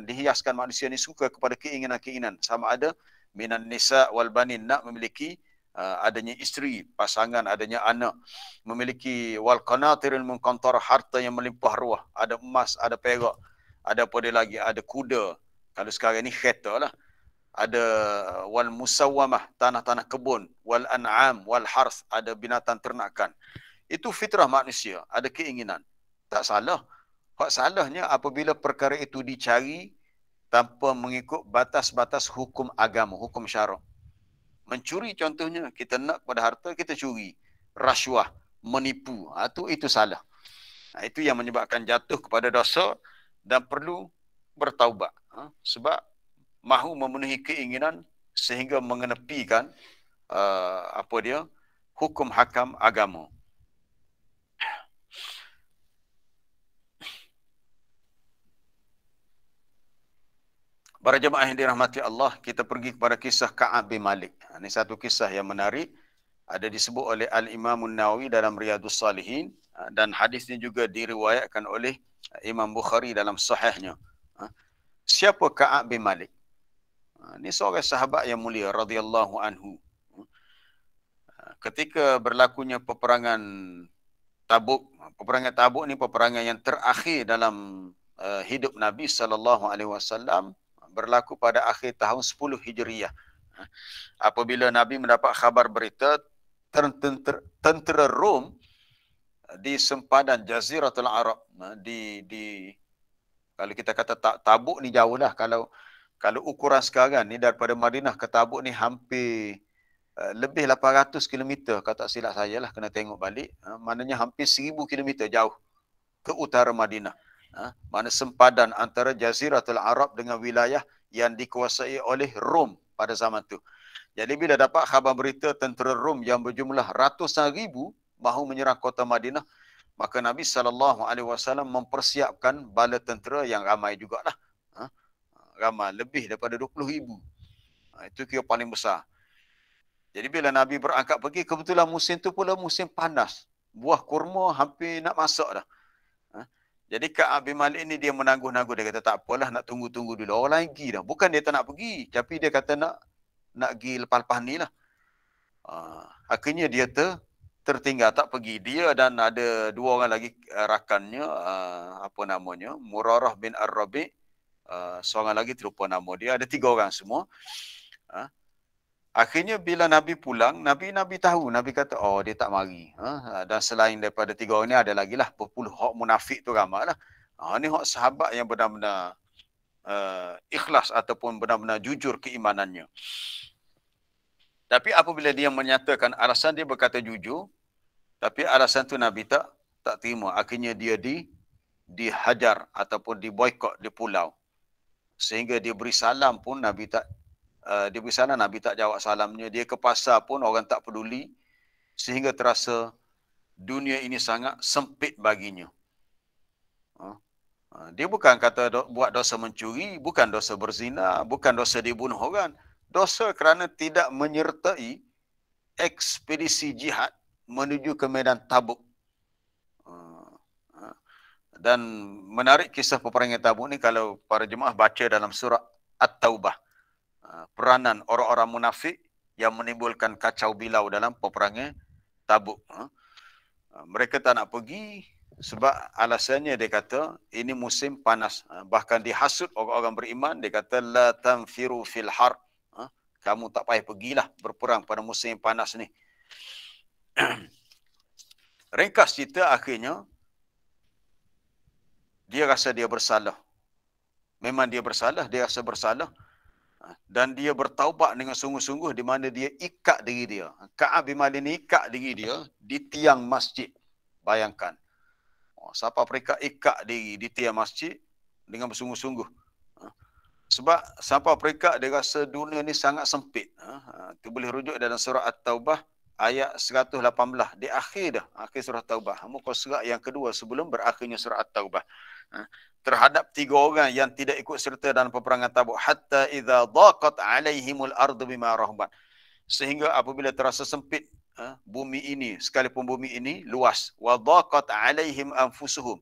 dihiaskan manusia ni suka kepada keinginan-keinginan, sama ada minan nisa wal banin, nak memiliki adanya isteri, pasangan, adanya anak, memiliki wal qanatiril munqantar, harta yang melimpah ruah, ada emas, ada perak, ada apa dia lagi, ada kuda, kalau sekarang ni kereta lah, ada wal musawwamah, tanah-tanah kebun, wal an'am wal harth, ada binatang ternakan. Itu fitrah manusia, ada keinginan. Tak salah. Hak salahnya apabila perkara itu dicari tanpa mengikut batas-batas hukum agama, hukum syarak. Mencuri contohnya, kita nak kepada harta, kita curi. Rasuah, menipu, itu salah. Itu yang menyebabkan jatuh kepada dosa dan perlu bertaubat. Sebab mahu memenuhi keinginan sehingga mengenepikan hukum hakam agama. Para jemaah yang dirahmati Allah, kita pergi kepada kisah Ka'ab bin Malik. Ini satu kisah yang menarik. Ada disebut oleh Al-Imam Nawawi dalam Riyadhus Salihin. Dan hadis ini juga diriwayatkan oleh Imam Bukhari dalam sahihnya. Siapa Ka'ab bin Malik? Ini seorang sahabat yang mulia, radhiyallahu anhu. Ketika berlakunya peperangan Tabuk. Peperangan Tabuk ni peperangan yang terakhir dalam hidup Nabi SAW. Berlaku pada akhir tahun 10 Hijriyah. Apabila Nabi mendapat khabar berita tentera Rom di sempadan Jaziratul Arab, kalau kita kata Tabuk ni jauh lah. Kalau ukuran sekarang ni daripada Madinah ke Tabuk ni hampir lebih 800 km, kalau tak silap saya lah, kena tengok balik. Maknanya hampir 1000 km jauh ke utara Madinah. Mana sempadan antara Jaziratul Arab dengan wilayah yang dikuasai oleh Rom pada zaman tu. Jadi bila dapat khabar berita tentera Rom yang berjumlah ratusan ribu mahu menyerang kota Madinah, maka Nabi SAW mempersiapkan bala tentera yang ramai jugalah. Ramai, lebih daripada 20,000. Itu kira paling besar. Jadi bila Nabi berangkat pergi, kebetulan musim tu pula musim panas. Buah kurma hampir nak masak dah. Jadi Ka'ab bin Malik ni dia menangguh-nangguh. Dia kata tak apalah, nak tunggu-tunggu dulu. Orang lain pergi dah. Bukan dia tak nak pergi. Tapi dia kata nak pergi lepas-lepas ni lah. Akhirnya dia tertinggal, tak pergi. Dia dan ada dua orang lagi rakannya. Murarah bin Ar-Rabi'. Seorang lagi terlupa nama dia. Ada 3 orang semua. Akhirnya bila Nabi pulang, Nabi tahu. Nabi kata, oh dia tak mari. Dan selain daripada 3 orang ni, ada lagi lah berpuluh hak munafik tu ramai lah. Ini hak sahabat yang benar-benar ikhlas ataupun benar-benar jujur keimanannya. Tapi apabila dia menyatakan alasan, dia berkata jujur. Tapi alasan tu Nabi tak terima. Akhirnya dia dihajar ataupun diboykot di pulau. Sehingga dia beri salam pun Nabi tak Nabi tak jawab salamnya. Dia ke pasar pun orang tak peduli. Sehingga terasa dunia ini sangat sempit baginya. Dia bukan kata buat dosa mencuri, bukan dosa berzina, bukan dosa dibunuh orang. Dosa kerana tidak menyertai ekspedisi jihad menuju ke medan Tabuk. Dan menarik kisah peperangan Tabuk ni, kalau para jemaah baca dalam surah At-Taubah. Peranan orang-orang munafik yang menimbulkan kacau bilau dalam peperangan Tabuk. Mereka tak nak pergi sebab alasannya dia kata ini musim panas. Bahkan dihasut orang-orang beriman, dia kata la tanfiru fil har. Kamu tak payah pergilah berperang pada musim panas ni. Ringkas cerita, akhirnya dia rasa dia bersalah. Memang dia bersalah, dia rasa bersalah. Dan dia bertaubat dengan sungguh-sungguh, di mana dia ikat diri dia. Ka'ab bin Malik ni ikat diri dia di tiang masjid. Bayangkan. Siapa mereka ikat diri di tiang masjid dengan bersungguh-sungguh. Sebab sampai mereka dia rasa dunia ni sangat sempit. Itu boleh rujuk dalam surah At-Taubah ayat 118. Di akhir dah, akhir surah Taubah. Muka surat yang kedua sebelum berakhirnya surah At-Taubah. Terhadap 3 orang yang tidak ikut serta dalam peperangan Tabuk, hatta idza daqat alaihimul ardu bima rahabat, sehingga apabila terasa sempit bumi ini, sekalipun bumi ini luas, wa daqat alaihim anfusuhum,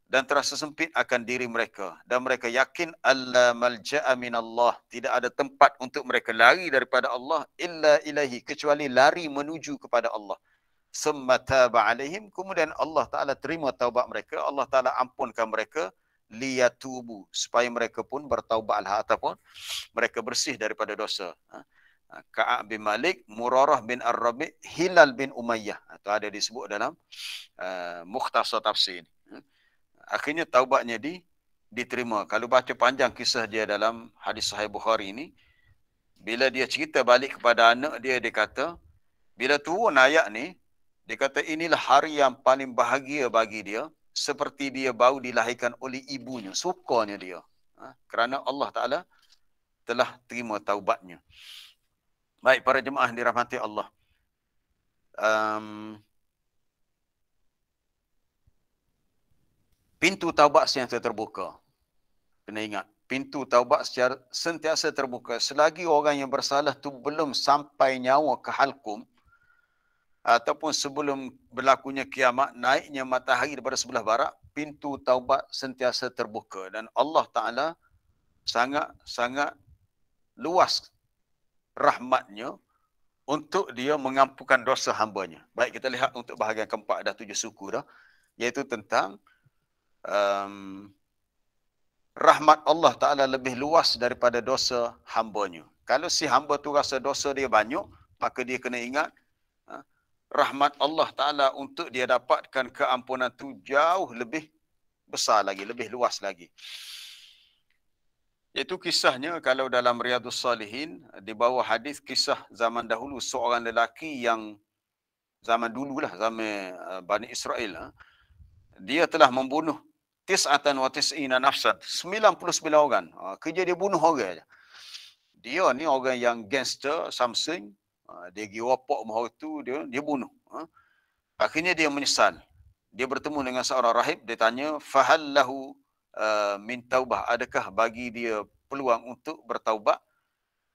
dan terasa sempit akan diri mereka, dan mereka yakin alla malja'a minallah, tidak ada tempat untuk mereka lari daripada Allah illa ilaihi, kecuali lari menuju kepada Allah. Summa taba alaihim, kemudian Allah Ta'ala terima taubat mereka, Allah Ta'ala ampunkan mereka, liyatubu, supaya mereka pun bertaubatlah ataupun mereka bersih daripada dosa. Ka'ab bin Malik, Murarah bin Ar-Rabi', Hilal bin Umayyah, atau ada disebut dalam Mukhtasar Tafsir. Akhirnya taubatnya diterima. Kalau baca panjang kisah dia dalam hadis Sahih Bukhari ini, bila dia cerita balik kepada anak dia, dia kata, bila turun ayat ni, dia kata inilah hari yang paling bahagia bagi dia, seperti dia baru dilahirkan oleh ibunya. Sukanya dia. Kerana Allah Ta'ala telah terima taubatnya. Baik, para jemaah dirahmati Allah. Pintu taubat sentiasa terbuka. Kena ingat, pintu taubat secara sentiasa terbuka. Selagi orang yang bersalah tu belum sampai nyawa ke halkum, ataupun sebelum berlakunya kiamat, naiknya matahari daripada sebelah barat, pintu taubat sentiasa terbuka. Dan Allah Ta'ala sangat luas rahmatnya untuk dia mengampunkan dosa hambanya. Baik, kita lihat untuk bahagian keempat, dah 7 suku dah, iaitu tentang rahmat Allah Ta'ala lebih luas daripada dosa hambanya. Kalau si hamba tu rasa dosa dia banyak, maka dia kena ingat rahmat Allah Ta'ala untuk dia dapatkan keampunan tu jauh lebih besar lagi, lebih luas lagi. Iaitu kisahnya kalau dalam Riyadhus Salihin, di bawah hadis kisah zaman dahulu, seorang lelaki yang zaman dululah, zaman Bani Israel, dia telah membunuh tis'atan wa tis'ina nafsan, 99 orang. Kerja dia bunuh orang je. Dia ni orang yang gangster, Samsung. Dia pergi wapok mahal tu, dia bunuh. Akhirnya dia menyesal. Dia bertemu dengan seorang rahib, dia tanya, fahal lahu min taubah, adakah bagi dia peluang untuk bertaubat?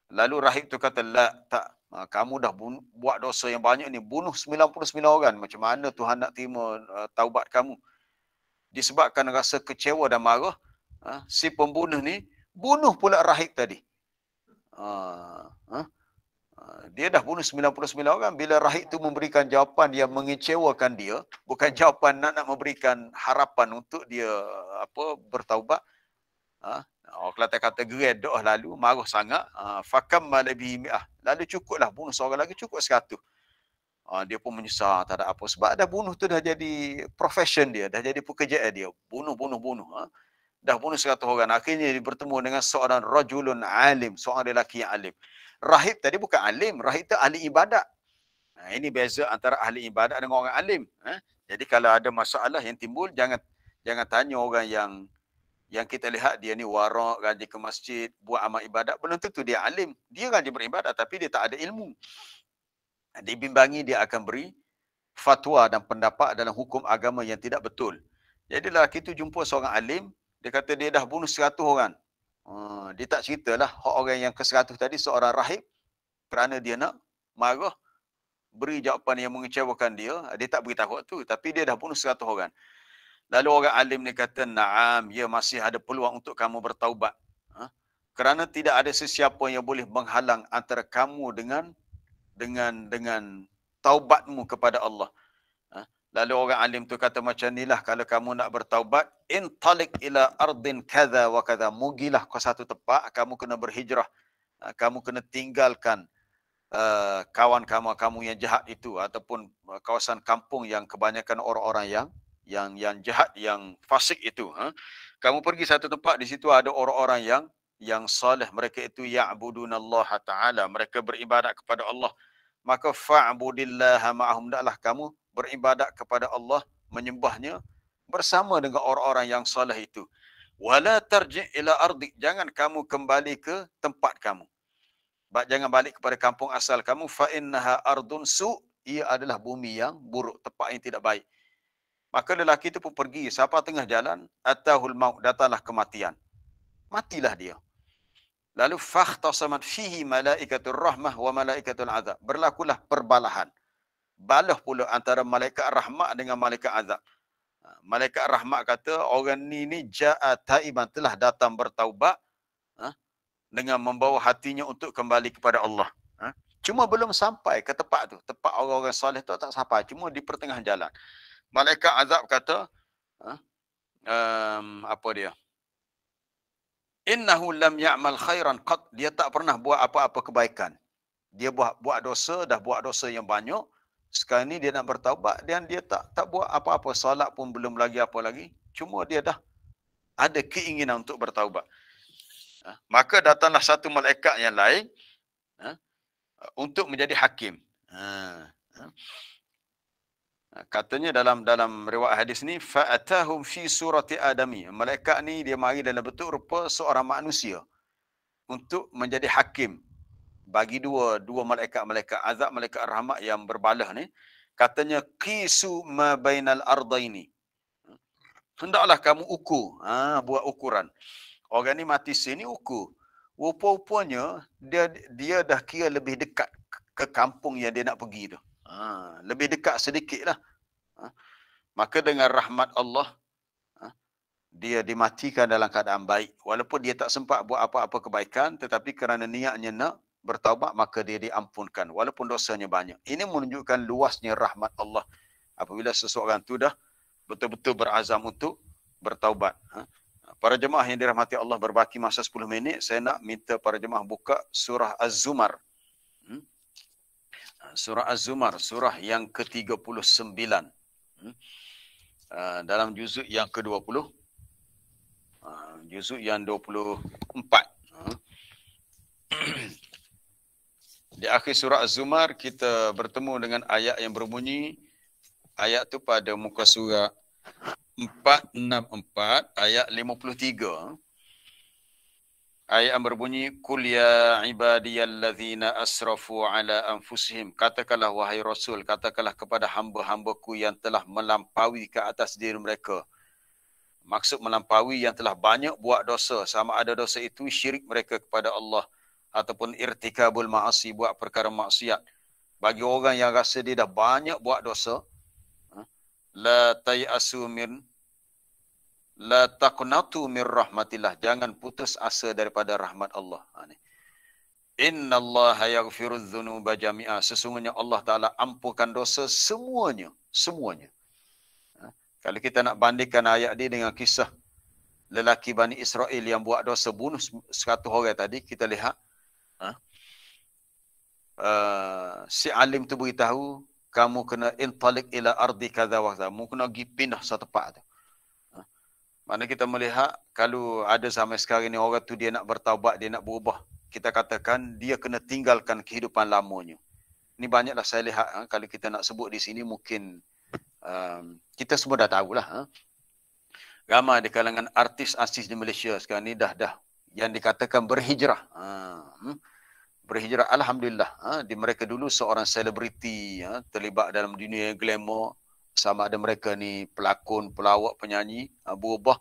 Lalu rahib tu kata, la, tak. Kamu dah buat dosa yang banyak ni, bunuh 99 orang. Macam mana Tuhan nak terima taubat kamu? Disebabkan rasa kecewa dan marah, si pembunuh ni bunuh pula rahib tadi. Dia dah bunuh 99 orang. Bila rahib tu memberikan jawapan yang mengecewakan dia, bukan jawapan nak memberikan harapan untuk dia bertaubat, orang Kelantan kata geredoh, lalu marah sangat, fakam malabi mi'ah, lalu cukuplah bunuh seorang lagi, cukup 100. Dia pun menyesal, tak ada apa. Sebab dah bunuh tu dah jadi profession dia, dah jadi pekerjaan dia. Bunuh. Dah bunuh 100 orang. Akhirnya dia bertemu dengan seorang rajulun alim, seorang lelaki yang alim. Rahib tadi bukan alim, rahib tu ahli ibadat. Ini beza antara ahli ibadat dengan orang alim. Jadi kalau ada masalah yang timbul, jangan tanya orang yang kita lihat dia ni warak, rajin ke masjid, buat amal ibadat. Belum tentu dia alim. Dia rajin beribadat tapi dia tak ada ilmu. Dibimbangi, dia akan beri fatwa dan pendapat dalam hukum agama yang tidak betul. Jadi lelaki itu jumpa seorang alim, dia kata dia dah bunuh 100 orang. Dia tak ceritalah orang yang ke 100 tadi seorang rahib, kerana dia nak marah, beri jawapan yang mengecewakan dia. Dia tak beritahu tu, tapi dia dah bunuh 100 orang. Lalu orang alim ni kata, na'am, ya, masih ada peluang untuk kamu bertaubat. Kerana tidak ada sesiapa yang boleh menghalang antara kamu dengan taubatmu kepada Allah. Lalu orang alim tu kata, macam inilah kalau kamu nak bertaubat, intalik ila ardin kadha wa kadha, mugilah ke satu tempat, kamu kena berhijrah, kamu kena tinggalkan kawan kamu yang jahat itu, ataupun kawasan kampung yang kebanyakan orang-orang yang jahat, yang fasik itu. Kamu pergi satu tempat, di situ ada orang-orang yang saleh, mereka itu ya'budunallaha ta'ala, mereka beribadat kepada Allah. Maka fa'budillaha ma'ahum, hendaklah kamu beribadat kepada Allah, menyembahnya bersama dengan orang-orang yang saleh itu. Wala tarji' ila ardi, jangan kamu kembali ke tempat kamu. Jangan balik kepada kampung asal kamu. Fa innaha ardun su', ia adalah bumi yang buruk, tempat yang tidak baik. Maka lelaki itu pun pergi. Sampai tengah jalan, atahul maut, datanglah kematian. Matilah dia. Lalu fakhtasamat fihi malaikatur rahmah wa malaikatul azab. Berlakulah perbalahan. Balah pula antara malaikat rahmat dengan malaikat azab. Malaikat rahmat kata, orang ni ja'a taiban, telah datang bertaubat, dengan membawa hatinya untuk kembali kepada Allah. Cuma belum sampai ke tempat tu. Tempat orang-orang soleh tu tak sampai. Cuma di pertengahan jalan. Malaikat azab kata, apa dia? Innahu lam ya'mal khairan qat. Dia tak pernah buat apa-apa kebaikan. Dia buat dosa, dah buat dosa yang banyak. Sekarang ni dia nak bertaubat dan dia tak buat apa-apa. Salat pun belum lagi apa lagi. Cuma dia dah ada keinginan untuk bertaubat. Maka datanglah satu malaikat yang lain untuk menjadi hakim. Katanya dalam riwayat hadis ni, fa'atahum fi surati adami. Malaikat ni dia mari dalam bentuk rupa seorang manusia untuk menjadi hakim bagi dua malaikat azab, malaikat rahmat yang berbalah ni. Katanya qisu ma bainal ardaini. Hendaklah kamu ukur, buat ukuran. Orang ni mati sini ukur. Rupa-rupanya dia dah kira lebih dekat ke kampung yang dia nak pergi tu. Lebih dekat sedikit lah. Maka dengan rahmat Allah, dia dimatikan dalam keadaan baik. Walaupun dia tak sempat buat apa-apa kebaikan, tetapi kerana niatnya nak bertaubat, maka dia diampunkan. Walaupun dosanya banyak. Ini menunjukkan luasnya rahmat Allah. Apabila seseorang tu dah betul-betul berazam untuk bertaubat. Para jemaah yang dirahmati Allah, berbaki masa 10 minit, saya nak minta para jemaah buka surah Az-Zumar. Surah Az-Zumar, surah yang ke-39. Dalam juzuk yang ke-20. Juzuk yang 24. Di akhir surah Az-Zumar, kita bertemu dengan ayat yang berbunyi, ayat tu pada muka surah 464, ayat 53. Ayat yang berbunyi, Qul ya ibadiyallazina asrafu ala anfusihim. Katakanlah wahai Rasul, katakanlah kepada hamba-hambaku yang telah melampaui ke atas diri mereka. Maksud melampaui yang telah banyak buat dosa. Sama ada dosa itu syirik mereka kepada Allah, ataupun irtikabul ma'asi, buat perkara maksiat. Bagi orang yang rasa dia dah banyak buat dosa, la tayasu min la taqnatu min rahmatillah. Jangan putus asa daripada rahmat Allah. Innallaha yaghfirudz dzunuba jami'a. Sesungguhnya Allah Taala ampunkan dosa semuanya. Kalau kita nak bandingkan ayat ini dengan kisah lelaki Bani Israel yang buat dosa bunuh 100 orang tadi, kita lihat si alim tu beritahu, kamu kena intalik ila ardi kadza wa kadza. Kamu kena pergi pindah satu tempat tu. Mana kita melihat kalau ada sampai sekarang ni orang tu dia nak bertaubat, dia nak berubah, kita katakan dia kena tinggalkan kehidupan lamanya. Ini banyaklah saya lihat, kalau kita nak sebut di sini mungkin kita semua dah tahulah. Ramai di kalangan artis-artis di Malaysia sekarang ni dah yang dikatakan berhijrah. Berhijrah, alhamdulillah. Di mereka dulu seorang selebriti, terlibat dalam dunia glamour. Sama ada mereka ni pelakon, pelawak, penyanyi, berubah.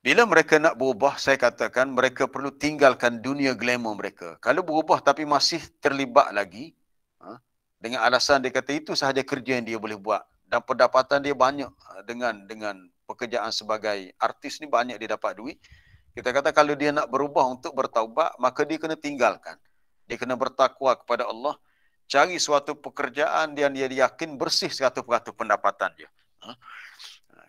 Bila mereka nak berubah, saya katakan mereka perlu tinggalkan dunia glamour mereka. Kalau berubah tapi masih terlibat lagi, dengan alasan dia kata itu sahaja kerja yang dia boleh buat, dan pendapatan dia banyak dengan pekerjaan sebagai artis ni, banyak dia dapat duit. Kita kata kalau dia nak berubah untuk bertaubat, maka dia kena tinggalkan. Dia kena bertakwa kepada Allah. Cari suatu pekerjaan yang dia yakin bersih 100% pendapatan dia.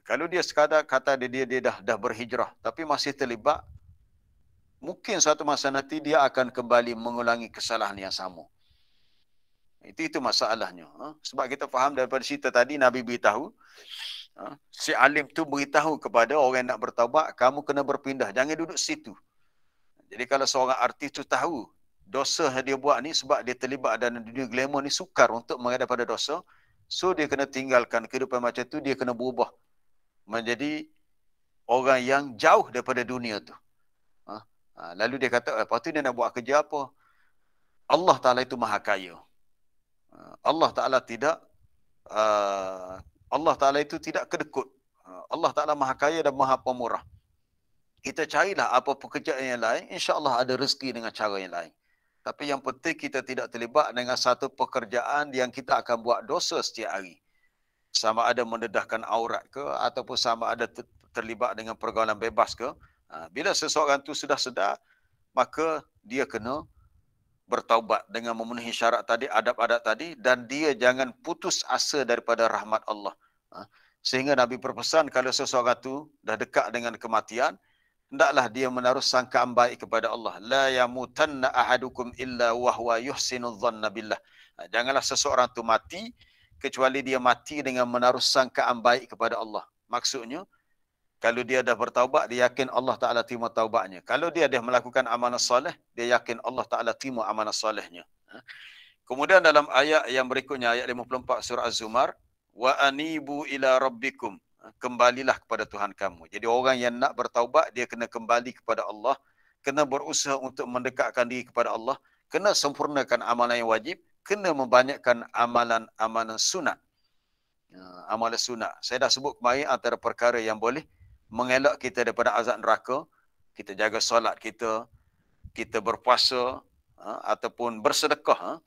Kalau dia sekadar kata dia dah berhijrah tapi masih terlibat, mungkin suatu masa nanti dia akan kembali mengulangi kesalahan yang sama. Itu masalahnya. Sebab kita faham daripada cerita tadi, Nabi beritahu, si alim tu beritahu kepada orang yang nak bertaubat, kamu kena berpindah, jangan duduk situ. Jadi kalau seorang artis tu tahu dosa yang dia buat ni sebab dia terlibat dalam dunia glamour ni, sukar untuk menghadap pada dosa, so dia kena tinggalkan kehidupan macam tu, dia kena berubah menjadi orang yang jauh daripada dunia tu. Lalu dia kata, lepas tu dia nak buat kerja apa? Allah Ta'ala itu maha kaya. Allah Ta'ala itu tidak kedekut. Allah Ta'ala maha kaya dan maha pemurah. Kita carilah apa pekerjaan yang lain, insya-Allah ada rezeki dengan cara yang lain. Tapi yang penting kita tidak terlibat dengan satu pekerjaan yang kita akan buat dosa setiap hari. Sama ada mendedahkan aurat ke, ataupun sama ada terlibat dengan pergaulan bebas ke. Bila seseorang tu sudah sedar, maka dia kena bertaubat dengan memenuhi syarat tadi, adab-adab tadi, dan dia jangan putus asa daripada rahmat Allah. Sehingga Nabi berpesan kalau seseorang tu dah dekat dengan kematian, hendaklah dia menaruh sangkaan baik kepada Allah. La yamutanna ahadukum illa wa huwa yuhsinu dhanna billah. Janganlah seseorang tu mati kecuali dia mati dengan menaruh sangkaan baik kepada Allah. Maksudnya, kalau dia dah bertaubat, dia yakin Allah Ta'ala terima taubatnya. Kalau dia dah melakukan amalan soleh, dia yakin Allah Ta'ala terima amalan solehnya. Kemudian dalam ayat yang berikutnya, ayat 54 surah Az-Zumar, wa anibu ila rabbikum. Kembalilah kepada Tuhan kamu. Jadi orang yang nak bertaubat, dia kena kembali kepada Allah, kena berusaha untuk mendekatkan diri kepada Allah, kena sempurnakan amalan yang wajib, kena membanyakkan amalan-amalan sunat. Amalan sunat. Saya dah sebut kemarin antara perkara yang boleh mengelak kita daripada azab neraka, kita jaga solat kita, kita berpuasa, ataupun bersedekah.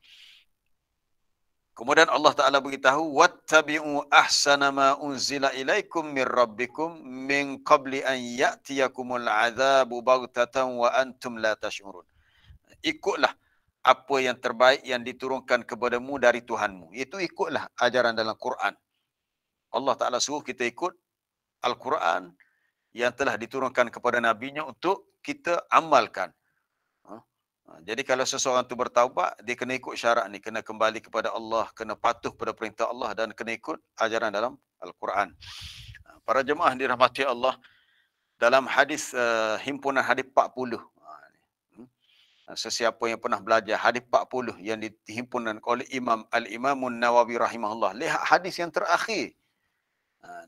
Kemudian Allah Ta'ala beritahu, wattabi'u ahsana ma unzila ilaikum min rabbikum min qabli an ya'tiyakumul azabu baghtatan wa antum la tash'urun. Ikutlah apa yang terbaik yang diturunkan kepadamu dari Tuhanmu. Itu ikutlah ajaran dalam Quran. Allah Ta'ala suruh kita ikut Al-Quran yang telah diturunkan kepada Nabi-Nya untuk kita amalkan. Jadi kalau seseorang itu bertaubat, dia kena ikut syarat ni, kena kembali kepada Allah, kena patuh pada perintah Allah dan kena ikut ajaran dalam Al-Quran. Para jemaah dirahmati Allah, dalam hadis himpunan hadis 40, sesiapa yang pernah belajar hadis 40 yang dihimpunan oleh Al-Imamun Nawawi rahimahullah, lihat hadis yang terakhir.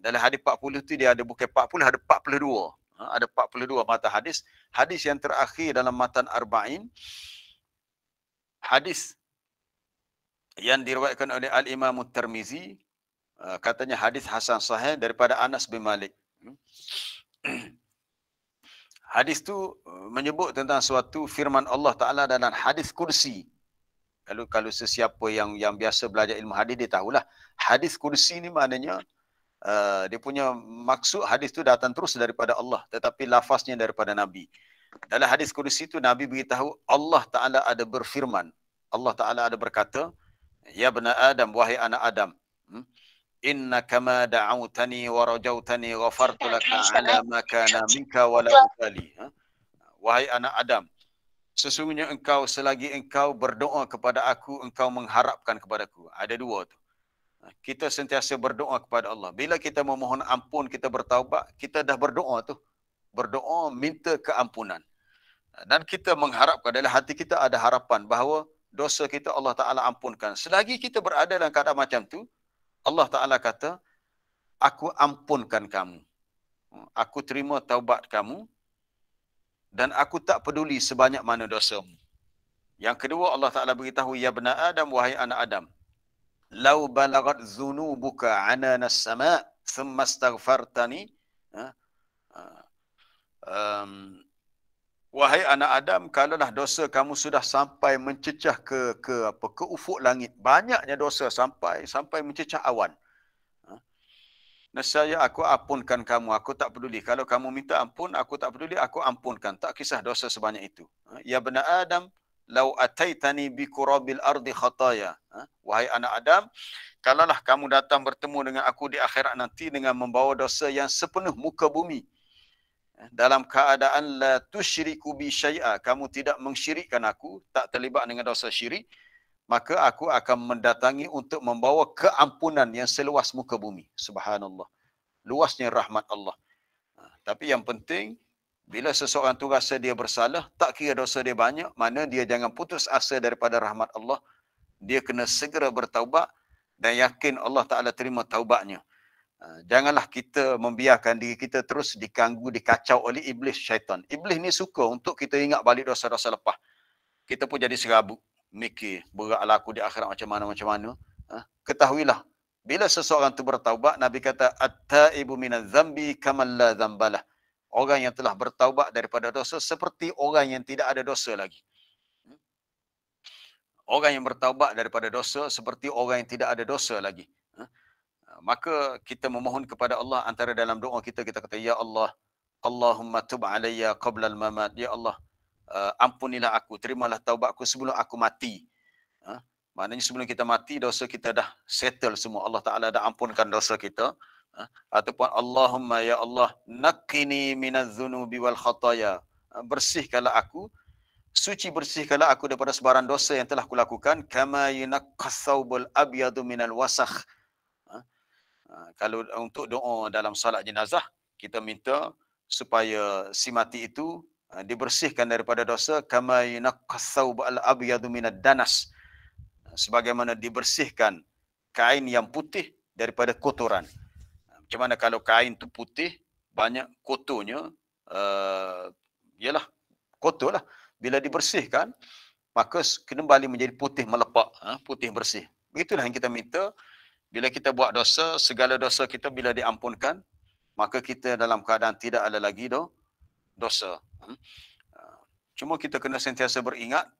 Dalam hadis 40 tu dia ada bukan 40, ada 42. Ada 42 matan hadis. Hadis yang terakhir dalam matan Arba'in, hadis yang diriwayatkan oleh Al-Imam Tirmizi, katanya hadis hasan sahih daripada Anas bin Malik. Hadis tu menyebut tentang suatu firman Allah Ta'ala dalam hadis kursi. Kalau sesiapa yang biasa belajar ilmu hadis, dia tahulah. Hadis kursi ni maknanya, dia punya maksud hadis tu datang terus daripada Allah, tetapi lafaznya daripada Nabi. Dalam hadis kursi tu Nabi beritahu Allah Ta'ala ada berfirman, Allah Ta'ala ada berkata, ya bani Adam, wahai anak Adam, innaka ma da'autani wa rajautani ghafartu laka ala ma kana minka wa la ubali. Wahai anak Adam, sesungguhnya engkau selagi engkau berdoa kepada aku, engkau mengharapkan kepadaku. Ada dua tu. Kita sentiasa berdoa kepada Allah. Bila kita memohon ampun, kita bertaubat, kita dah berdoa tu. Berdoa minta keampunan. Dan kita mengharapkan, dalam hati kita ada harapan bahawa dosa kita Allah Ta'ala ampunkan. Selagi kita berada dalam keadaan macam tu, Allah Ta'ala kata, aku ampunkan kamu. Aku terima taubat kamu. Dan aku tak peduli sebanyak mana dosamu. Yang kedua, Allah Ta'ala beritahu, ya bani Adam, wahai anak Adam, lau balagat zunubuka ananas sama' thumma astaghfartani. Wahai anak Adam, kalaulah dosa kamu sudah sampai mencecah ke ufuk langit, banyaknya dosa sampai mencecah awan, nescaya aku ampunkan kamu, aku tak peduli. Kalau kamu minta ampun, aku tak peduli, aku ampunkan. Tak kisah dosa sebanyak itu. Ya bani Adam, lau ataitani bi qurabil ardi khataya. Wahai anak Adam, kalaulah kamu datang bertemu dengan aku di akhirat nanti dengan membawa dosa yang sepenuh muka bumi, dalam keadaan la tusyriku bi syai'a, kamu tidak mensyirikkan aku, tak terlibat dengan dosa syirik, maka aku akan mendatangi untuk membawa keampunan yang seluas muka bumi. Subhanallah. Luasnya rahmat Allah. Tapi yang penting, bila seseorang tu rasa dia bersalah, tak kira dosa dia banyak, mana dia jangan putus asa daripada rahmat Allah. Dia kena segera bertaubat dan yakin Allah Ta'ala terima taubatnya. Janganlah kita membiarkan diri kita terus diganggu, dikacau oleh iblis syaitan. Iblis ni suka untuk kita ingat balik dosa-dosa lepas. Kita pun jadi serabut, mikir, beratlah aku di akhirat macam mana. Ketahuilah, bila seseorang tu bertaubat, Nabi kata, at-taibu minaz zambi kaman la zambalah. Orang yang telah bertaubat daripada dosa seperti orang yang tidak ada dosa lagi. Orang yang bertaubat daripada dosa seperti orang yang tidak ada dosa lagi. Maka kita memohon kepada Allah, antara dalam doa kita kata, ya Allah, Allahumma tub alayya qabla al-mamat. Ya Allah, ampunilah aku, terimalah taubatku sebelum aku mati. Maknanya sebelum kita mati, dosa kita dah settle semua. Allah Ta'ala dah ampunkan dosa kita. Ataupun Allahumma ya Allah, naqqini minaz zunubi wal khataya. Bersihkanlah aku, bersihkanlah aku daripada sebarang dosa yang telah kulakukan. Kama yunaqqas thawbul abyadu minal wasakh. Kalau untuk doa dalam solat jenazah, kita minta supaya si mati itu dibersihkan daripada dosa kama yunaqqas thawbal abyadu minad danas, sebagaimana dibersihkan kain yang putih daripada kotoran. Macam mana kalau kain tu putih, banyak kotornya, ialah kotor lah. Bila dibersihkan, maka kembali menjadi putih melepak, putih bersih. Begitulah yang kita minta. Bila kita buat dosa, segala dosa kita bila diampunkan, maka kita dalam keadaan tidak ada lagi dosa. Cuma kita kena sentiasa beringat,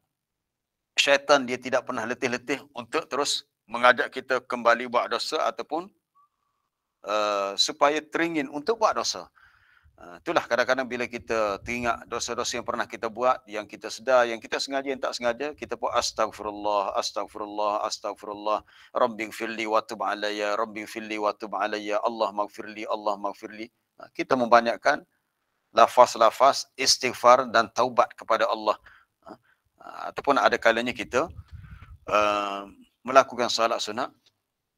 syaitan dia tidak pernah letih-letih untuk terus mengajak kita kembali buat dosa ataupun supaya teringin untuk buat dosa. Itulah kadang-kadang bila kita teringat dosa-dosa yang pernah kita buat, yang kita sedar, yang kita sengaja, yang tak sengaja, kita pun astagfirullah, astagfirullah, astagfirullah, rabbighfirli wa tub alayya, rabbighfirli wa tub alayya, Allah maghfirli, Allah maghfirli. Kita membanyakkan lafaz-lafaz istighfar dan taubat kepada Allah. Ataupun ada kalanya kita melakukan salat sunat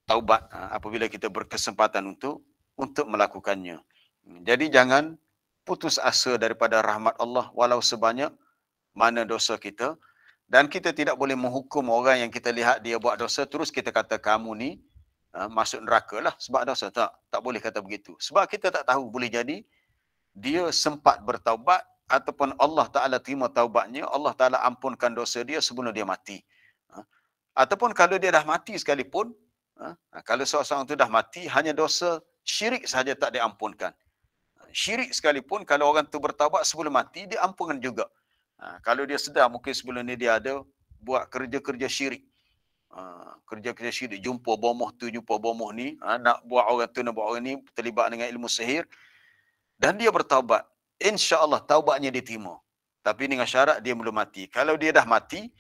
taubat apabila kita berkesempatan untuk melakukannya. Jadi jangan putus asa daripada rahmat Allah walau sebanyak mana dosa kita, dan kita tidak boleh menghukum orang yang kita lihat dia buat dosa terus kita kata kamu ni masuk neraka lah sebab dosa. Tak boleh kata begitu. Sebab kita tak tahu, boleh jadi dia sempat bertaubat ataupun Allah Ta'ala terima taubatnya, Allah Ta'ala ampunkan dosa dia sebelum dia mati. Ataupun kalau dia dah mati sekalipun, kalau seorang itu dah mati, hanya dosa syirik sahaja tak diampunkan. Syirik sekalipun, kalau orang tu bertaubat sebelum mati, dia ampunkan juga. Kalau dia sedar mungkin sebelum ni dia ada buat kerja-kerja syirik. Kerja-kerja syirik, jumpa bomoh tu, jumpa bomoh ni, nak buat orang tu, nak buat orang ni, terlibat dengan ilmu sihir. Dan dia bertaubat. InsyaAllah taubatnya diterima. Tapi dengan syarat dia belum mati. Kalau dia dah mati,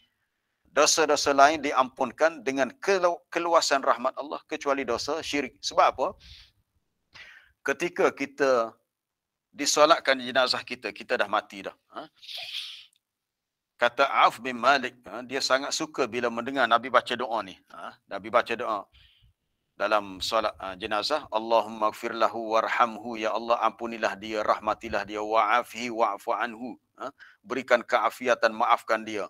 dosa-dosa lain diampunkan dengan keluasan rahmat Allah kecuali dosa syirik. Sebab apa? Ketika kita disolatkan jenazah kita, kita dah mati dah. Kata Auf bin Malik, dia sangat suka bila mendengar Nabi baca doa ni. Nabi baca doa dalam solat jenazah, Allahumma gfir lahu warhamhu, ya Allah ampunilah dia, rahmatilah dia, wa'afihi wa'fu anhu, berikan keafiatan, maafkan dia.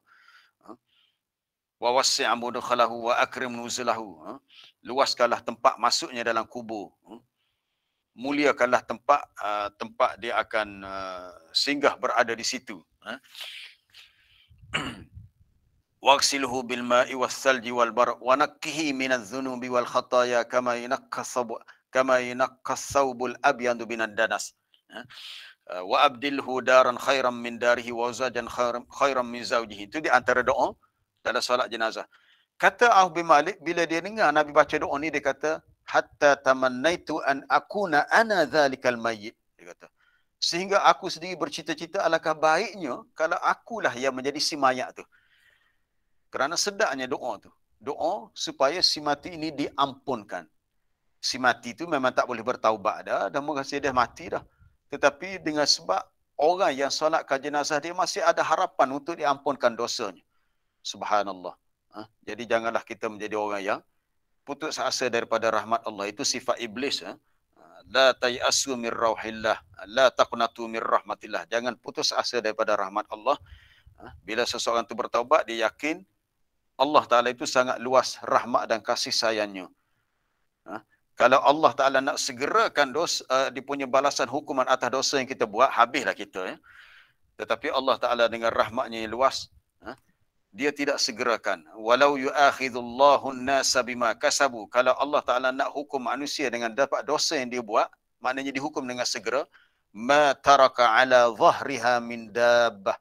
Wa wasi' mudkhalahu wa akrim nuzulahu, luaskanlah tempat masuknya dalam kubur. Muliakanlah tempat dia akan singgah berada di situ. Wagsilhu bil ma'i was salji wal bar wa nakkihi minadz dzunubi wal khataaya kama yunaqqas thawbul abyadu minad danas. Wa abdilhu daran khairan min darihi wa zawjan khairan min zawjihi. Itu di antara doa dalam solat jenazah. Kata Auf bin Malik, bila dia dengar Nabi baca doa ni, dia kata, hatta tamannaitu an akuna ana dzalikal mayyit. Dia kata, sehingga aku sendiri bercita-cita alangkah baiknya kalau akulah yang menjadi si mayat tu. Kerana sedaknya doa tu. Doa supaya si mati ini diampunkan. Si mati tu memang tak boleh bertaubat dah, dan mengasihi dia mati dah. Tetapi dengan sebab orang yang solatkan jenazah dia masih ada harapan untuk diampunkan dosanya. Subhanallah. Jadi janganlah kita menjadi orang yang putus asa daripada rahmat Allah. Itu sifat iblis. La tayasu mir rauhillah, la taqnatu mir rahmatillah. Jangan putus asa daripada rahmat Allah. Bila seseorang itu bertaubat, dia yakin Allah Ta'ala itu sangat luas rahmat dan kasih sayangnya. Kalau Allah Ta'ala nak segerakan dia punya balasan hukuman atas dosa yang kita buat, habislah kita. Tetapi Allah Ta'ala dengan rahmatnya yang luas, dia tidak segerakan. Walau yu'akhidullahu an-nasa bima kasabu. Kalau Allah Ta'ala nak hukum manusia dengan dapat dosa yang dia buat, maknanya dihukum dengan segera, ma taraka ala zahriha min dabbah.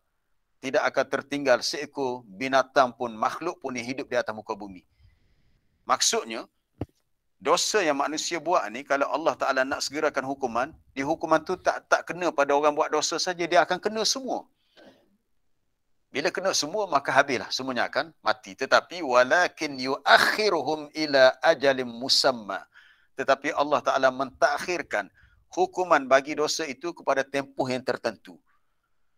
Tidak akan tertinggal seekor binatang pun, makhluk pun yang hidup di atas muka bumi. Maksudnya, dosa yang manusia buat ni, kalau Allah Ta'ala nak segerakan hukuman, hukuman tu tak kena pada orang buat dosa saja, dia akan kena semua. Bila kena semua, maka habislah, semuanya akan mati. Tetapi walakin yuakhiruhum ila ajalim musamma. Tetapi Allah Ta'ala mentakhirkan hukuman bagi dosa itu kepada tempoh yang tertentu.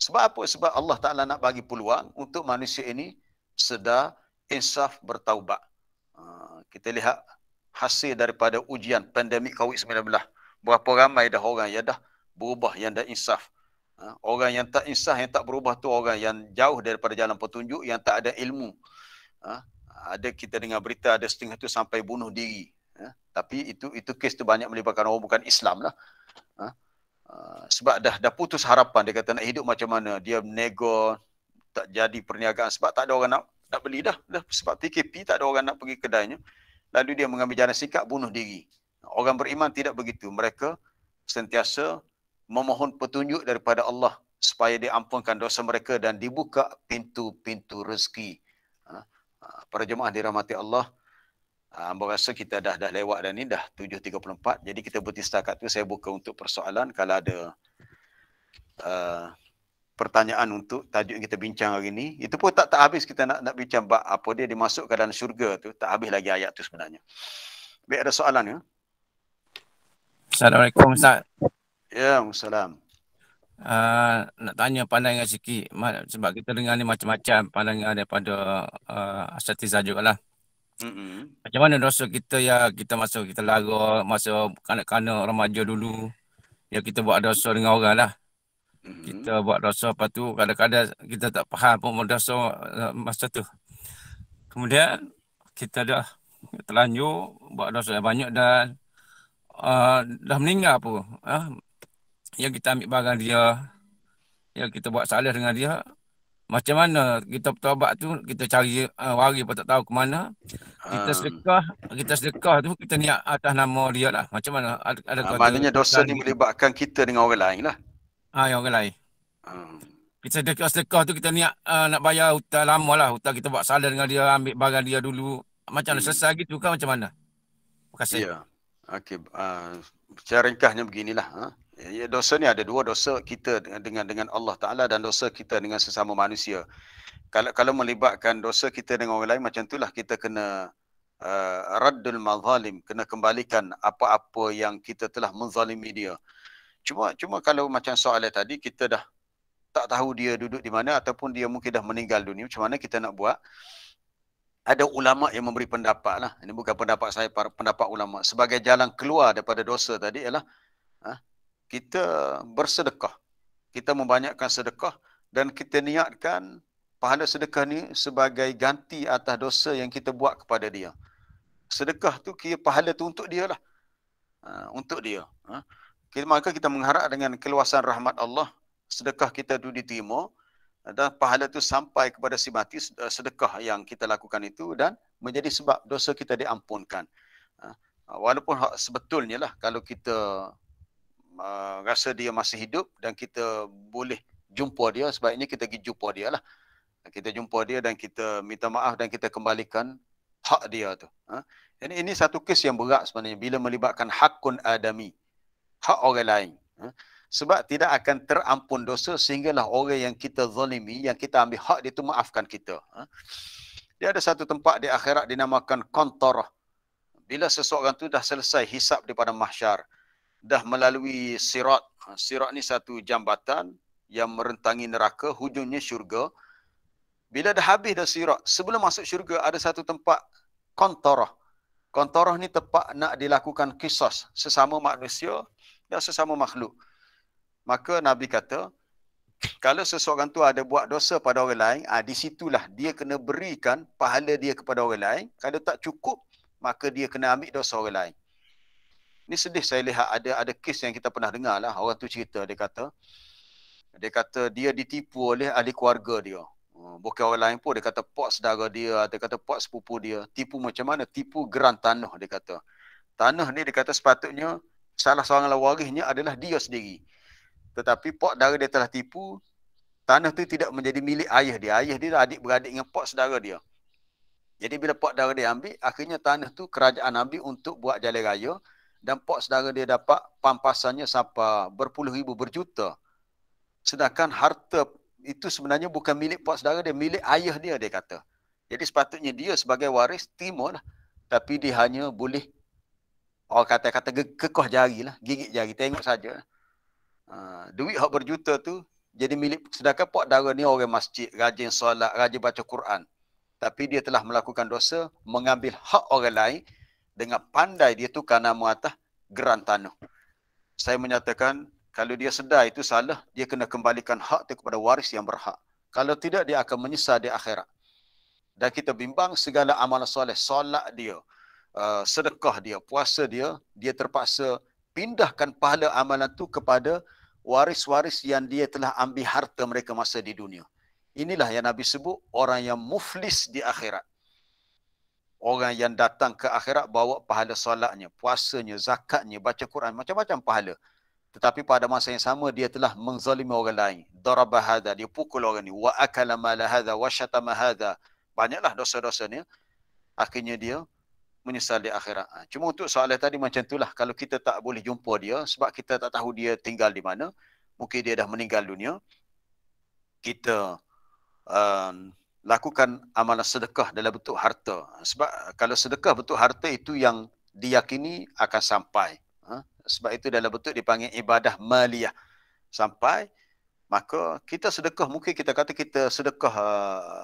Sebab apa? Sebab Allah Ta'ala nak bagi peluang untuk manusia ini sedar, insaf, bertaubat. Kita lihat hasil daripada ujian pandemik COVID-19. Berapa ramai dah orang yang dah berubah, yang dah insaf. Orang yang tak insaf, yang tak berubah tu orang yang jauh daripada jalan petunjuk, yang tak ada ilmu. Ada kita dengar berita ada setengah tu sampai bunuh diri. Tapi itu kes tu banyak melibatkan orang bukan Islam lah. Sebab dah putus harapan, dia kata nak hidup macam mana, dia nego, tak jadi perniagaan sebab tak ada orang nak beli dah sebab PKP tak ada orang nak pergi kedainya, lalu dia mengambil jalan singkat bunuh diri. Orang beriman tidak begitu, mereka sentiasa memohon petunjuk daripada Allah supaya diampunkan dosa mereka dan dibuka pintu-pintu rezeki. Para jemaah dirahmati Allah, hamba rasa kita dah lewat dah ni, dah 7.34. Jadi kita berhenti setakat tu. Saya buka untuk persoalan. Kalau ada pertanyaan untuk tajuk yang kita bincang hari ni, itu pun tak habis kita nak bincang bab apa dia dimasukkan dalam syurga tu, tak habis lagi ayat tu sebenarnya. Baik, ada soalan ya? Assalamualaikum Ustaz. Ya, Waalaikumsalam. Nak tanya pandangan sikit sebab kita dengar ni macam-macam pandangan daripada asatizah jugalah. Macam mana dosa kita ya kita masuk, kita lara masa kanak-kanak remaja dulu, ya kita buat dosa dengan orang lah. Kita buat dosa, lepas tu kadang-kadang kita tak faham pun dosa masa tu. Kemudian kita dah terlanjur buat dosa yang banyak dan dah meninggal pun. Yang kita ambil barang dia, yang kita buat salah dengan dia, macam mana kita bertaubat tu, kita cari wari pun tak tahu ke mana. Kita sedekah tu, kita niat atas nama dia lah. Macam mana? Maknanya dosa ni melibatkan kita dengan orang lain lah. Yang orang lain. Kita sedekah tu, kita niat nak bayar hutang lama lah. Hutang kita buat salah dengan dia, ambil barang dia dulu. Macam mana? Selesai gitu kan macam mana? Terima kasih. Ya. Okey, secara ringkasnya beginilah. Ya, dosa ni ada dua, dosa kita dengan Allah Ta'ala dan dosa kita dengan sesama manusia. Kalau melibatkan dosa kita dengan orang lain, macam itulah kita kena raddul mazalim, kena kembalikan apa-apa yang kita telah menzalimi dia. Cuma kalau macam soalan tadi, kita dah tak tahu dia duduk di mana ataupun dia mungkin dah meninggal dunia, macam mana kita nak buat? Ada ulama yang memberi pendapat lah. Ini bukan pendapat saya, pendapat ulama. Sebagai jalan keluar daripada dosa tadi ialah kita bersedekah. Kita membanyakkan sedekah dan kita niatkan pahala sedekah ni sebagai ganti atas dosa yang kita buat kepada dia. Sedekah tu kira pahala tu untuk dia lah. Untuk dia. Maka kita mengharap dengan keluasan rahmat Allah, sedekah kita tu diterima dan pahala tu sampai kepada si mati, sedekah yang kita lakukan itu, dan menjadi sebab dosa kita diampunkan. Walaupun sebetulnya lah, kalau kita rasa dia masih hidup dan kita boleh jumpa dia, sebaiknya kita pergi jumpa dia lah. Kita jumpa dia dan kita minta maaf dan kita kembalikan hak dia tu. Ini satu kes yang berat sebenarnya bila melibatkan hakun adami, hak orang lain. Sebab tidak akan terampun dosa sehinggalah orang yang kita zalimi, yang kita ambil hak dia tu maafkan kita. Dia ada satu tempat di akhirat dinamakan Qantarah. Bila seseorang tu dah selesai hisap daripada mahsyar, dah melalui sirat. Sirat ni satu jambatan yang merentangi neraka, hujungnya syurga. Bila dah habis dah sirat, sebelum masuk syurga ada satu tempat Qantarah. Qantarah ni tempat nak dilakukan qisas sesama manusia dan sesama makhluk. Maka Nabi kata, kalau seseorang tu ada buat dosa pada orang lain, di situlah dia kena berikan pahala dia kepada orang lain. Kalau tak cukup, maka dia kena ambil dosa orang lain. Ini sedih saya lihat ada kes yang kita pernah dengar lah. Orang tu cerita, dia kata dia ditipu oleh ahli keluarga dia. Bukan orang lain pun, dia kata pak saudara dia, dia kata pak sepupu dia. Tipu macam mana? Tipu geran tanah, dia kata. Tanah ni dia kata sepatutnya salah seorang warisnya adalah dia sendiri. Tetapi pak saudara dia telah tipu, tanah tu tidak menjadi milik ayah dia. Ayah dia adik-beradik dengan pak saudara dia. Jadi bila pak saudara dia ambil, akhirnya tanah tu kerajaan ambil untuk buat jalan raya, dan pak saudara dia dapat pampasannya sampai berpuluh ribu, berjuta. Sedangkan harta itu sebenarnya bukan milik pak saudara dia, milik ayah dia, dia kata. Jadi sepatutnya dia sebagai waris terima lah. Tapi dia hanya boleh, orang kata kekoh jari lah, gigit jari, tengok saja. Duit hak berjuta tu jadi milik, sedangkan pak saudara ni orang masjid, rajin solat, rajin baca Quran. Tapi dia telah melakukan dosa, mengambil hak orang lain dengan pandai dia tukar nama atas Gerantano. Saya menyatakan kalau dia sedar itu salah, dia kena kembalikan hak itu kepada waris yang berhak. Kalau tidak, dia akan menyesal di akhirat. Dan kita bimbang segala amal soleh, solat dia, sedekah dia, puasa dia, dia terpaksa pindahkan pahala amalan tu kepada waris-waris yang dia telah ambil harta mereka masa di dunia. Inilah yang Nabi sebut orang yang muflis di akhirat. Orang yang datang ke akhirat bawa pahala solatnya, puasanya, zakatnya, baca Quran, macam-macam pahala. Tetapi pada masa yang sama dia telah menzalimi orang lain. Daraba hadha, dia pukul orang ni. Wa akala mala hadha, wa syatama hadha. Banyaklah dosa-dosanya. Akhirnya dia menyesal di akhirat. Cuma untuk soalan tadi macam itulah. Kalau kita tak boleh jumpa dia, sebab kita tak tahu dia tinggal di mana, mungkin dia dah meninggal dunia, kita lakukan amalan sedekah dalam bentuk harta. Sebab kalau sedekah bentuk harta itu yang diyakini akan sampai. Sebab itu dalam bentuk dipanggil ibadah maliyah. Sampai, maka kita sedekah, mungkin kita kata kita sedekah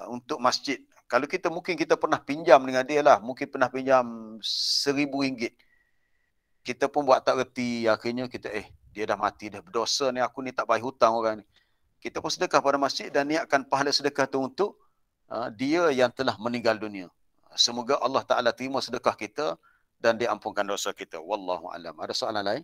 untuk masjid. Kalau kita mungkin kita pernah pinjam dengan dia lah. Mungkin pernah pinjam RM1,000. Kita pun buat tak reti. Akhirnya kita, dia dah mati, dah berdosa ni. Aku ni tak bayar hutang orang ni. Kita pun sedekah pada masjid dan niatkan pahala sedekah tu untuk dia yang telah meninggal dunia. Semoga Allah Ta'ala terima sedekah kita dan diampunkan dosa kita. Wallahu alam. Ada soalan lain?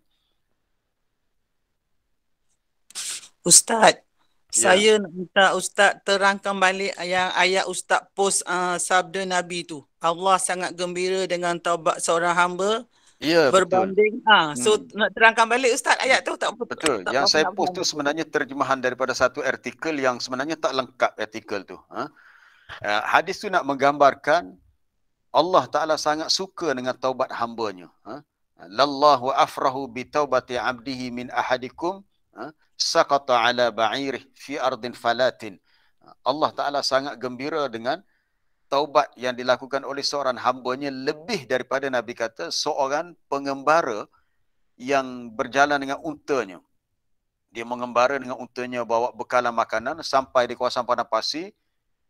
Ustaz, saya nak minta Ustaz terangkan balik yang ayat Ustaz post sabda Nabi tu. Allah sangat gembira dengan taubat seorang hamba. Ya, berbanding. So nak terangkan balik Ustaz ayat tu tak betul. Tak yang saya post tu betul. sebenarnya terjemahan daripada satu artikel yang sebenarnya tak lengkap artikel tu. Hadis tu nak menggambarkan Allah Ta'ala sangat suka dengan taubat hambanya. Lallahu afrahu bi taubati abdihi min ahadikum saqata ala ba'irih fi ardin falatin. Allah Ta'ala sangat gembira dengan taubat yang dilakukan oleh seorang hambanya lebih daripada Nabi kata seorang pengembara yang berjalan dengan untanya. Dia mengembara dengan untanya bawa bekalan makanan sampai di kawasan padang pasir,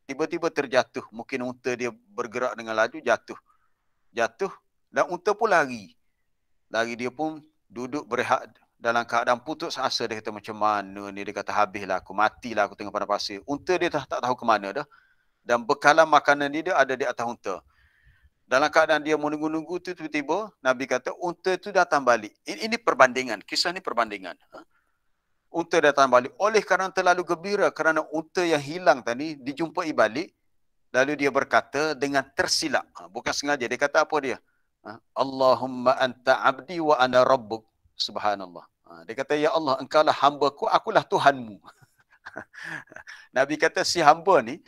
tiba-tiba terjatuh. Mungkin unta dia bergerak dengan laju, jatuh dan unta pun lari. Lari dia pun duduk berehat dalam keadaan putus asa. Dia kata macam mana ni, dia kata habislah aku, matilah aku tengah padang pasir. Unta dia tak tahu ke mana dah. Dan bekalan makanan dia ada di atas unta. Dalam keadaan dia menunggu-nunggu tu, tiba-tiba Nabi kata unta tu datang balik. Ini perbandingan, kisah ni perbandingan. Unta datang balik oleh kerana terlalu gembira kerana unta yang hilang tadi dijumpai balik. Lalu dia berkata dengan tersilap, bukan sengaja. Dia kata apa dia? Allahumma anta abdi wa ana rabbuk. Subhanallah. Dia kata, ya Allah, engkaulah hamba-Ku, akulah Tuhanmu. Nabi kata si hamba ni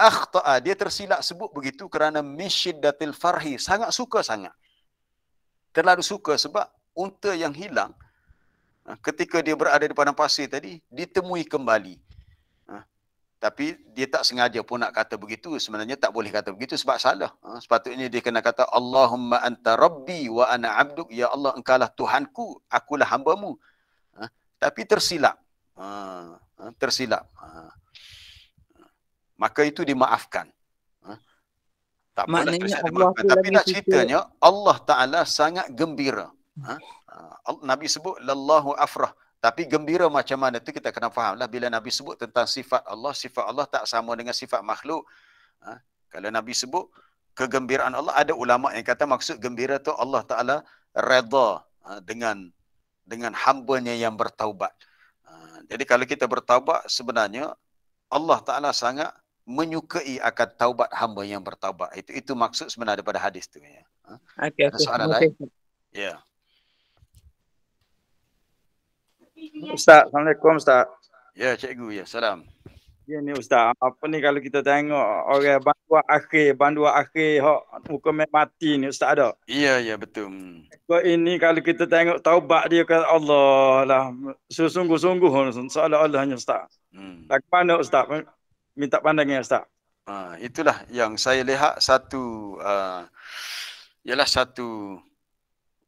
akhta'a, dia tersilap sebut begitu kerana misyiddatil farhi, sangat suka sangat. Terlalu suka sebab unta yang hilang ketika dia berada di padang pasir tadi ditemui kembali. Tapi dia tak sengaja pun nak kata begitu. Sebenarnya tak boleh kata begitu sebab salah. Sepatutnya dia kena kata Allahumma anta rabbi wa ana abduk. Ya Allah, engkaulah Tuhanku, akulah hamba-Mu. Tapi tersilap. Tersilap. Maka itu dimaafkan. Tak apalah tersilap dimaafkan. Tapi nak ceritanya Allah Ta'ala sangat gembira. Nabi sebut lallahu afrah. Tapi gembira macam mana tu kita kena fahamlah. Bila Nabi sebut tentang sifat Allah tak sama dengan sifat makhluk. Kalau Nabi sebut kegembiraan Allah, ada ulama yang kata maksud gembira tu Allah Ta'ala redha dengan hambanya yang bertaubat. Jadi kalau kita bertaubat, sebenarnya Allah Ta'ala sangat menyukai akan taubat hamba yang bertaubat. Itu maksud sebenarnya daripada hadis tu. Okay. Ada soalan lain? Ya. Ustaz, Assalamualaikum Ustaz. Ya, cikgu, ya, salam. Ya ni Ustaz, apa ni kalau kita tengok orang bandua akhir hak hukum mati ni Ustaz ada? Ya, betul. Kau ini kalau kita tengok taubat dia kata Allah lah, sungguh-sungguh seolah-olahnya Ustaz. Bagaimana Ustaz? Minta pandangan Ustaz. Itulah yang saya lihat ialah satu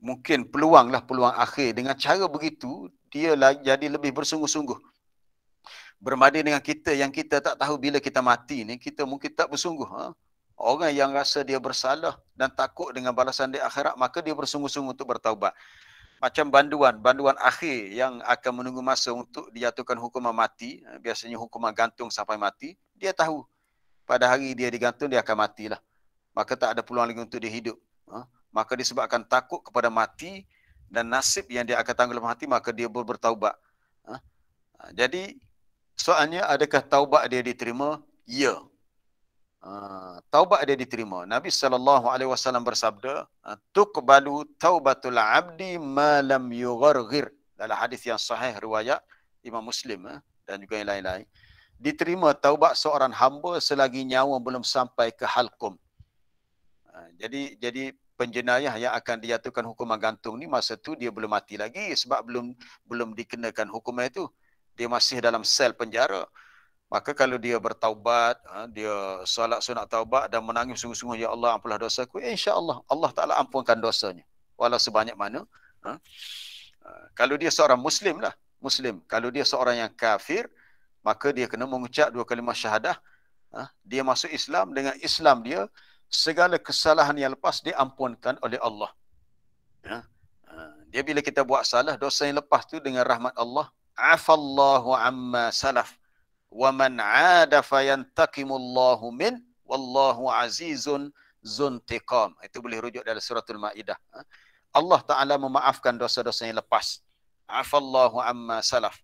mungkin peluang akhir. Dengan cara begitu dia jadi lebih bersungguh-sungguh. Berbanding dengan kita yang kita tak tahu bila kita mati ni, kita mungkin tak bersungguh. Orang yang rasa dia bersalah dan takut dengan balasan di akhirat, maka dia bersungguh-sungguh untuk bertaubat. Macam banduan akhir yang akan menunggu masa untuk dijatuhkan hukuman mati, biasanya hukuman gantung sampai mati, dia tahu pada hari dia digantung dia akan matilah. Maka tak ada peluang lagi untuk dia hidup. Maka disebabkan takut kepada mati dan nasib yang dia akan tanggung lepas mati, maka dia bertaubat. Jadi soalnya adakah taubat dia diterima? Ya. Taubat dia diterima. Nabi SAW bersabda, tuqbalu taubatul abdi ma lam yugharghir. Dalam hadis yang sahih riwayat Imam Muslim dan juga yang lain-lain. Diterima taubat seorang hamba selagi nyawa belum sampai ke halqum. Jadi penjenayah yang akan dijatuhkan hukuman gantung ni masa tu dia belum mati lagi sebab belum dikenakan hukuman itu. Dia masih dalam sel penjara. Maka kalau dia bertaubat, dia solat sunat taubat dan menangis sungguh-sungguh, ya Allah ampunlah dosaku, insya-Allah Allah Taala ampunkan dosanya walau sebanyak mana. Kalau dia seorang muslim lah, muslim. Kalau dia seorang yang kafir, maka dia kena mengucap 2 kalimah syahadah. Dia masuk Islam, dengan Islam dia segala kesalahan yang lepas diampunkan oleh Allah. Dia bila kita buat salah, dosa yang lepas tu dengan rahmat Allah, afallahu amma salaf wa man 'ada fayantaqimullahu min wallahu azizun zuntiqam. Itu boleh rujuk dalam suratul Maidah. Allah Taala memaafkan dosa-dosa yang lepas. Afallahu amma salaf.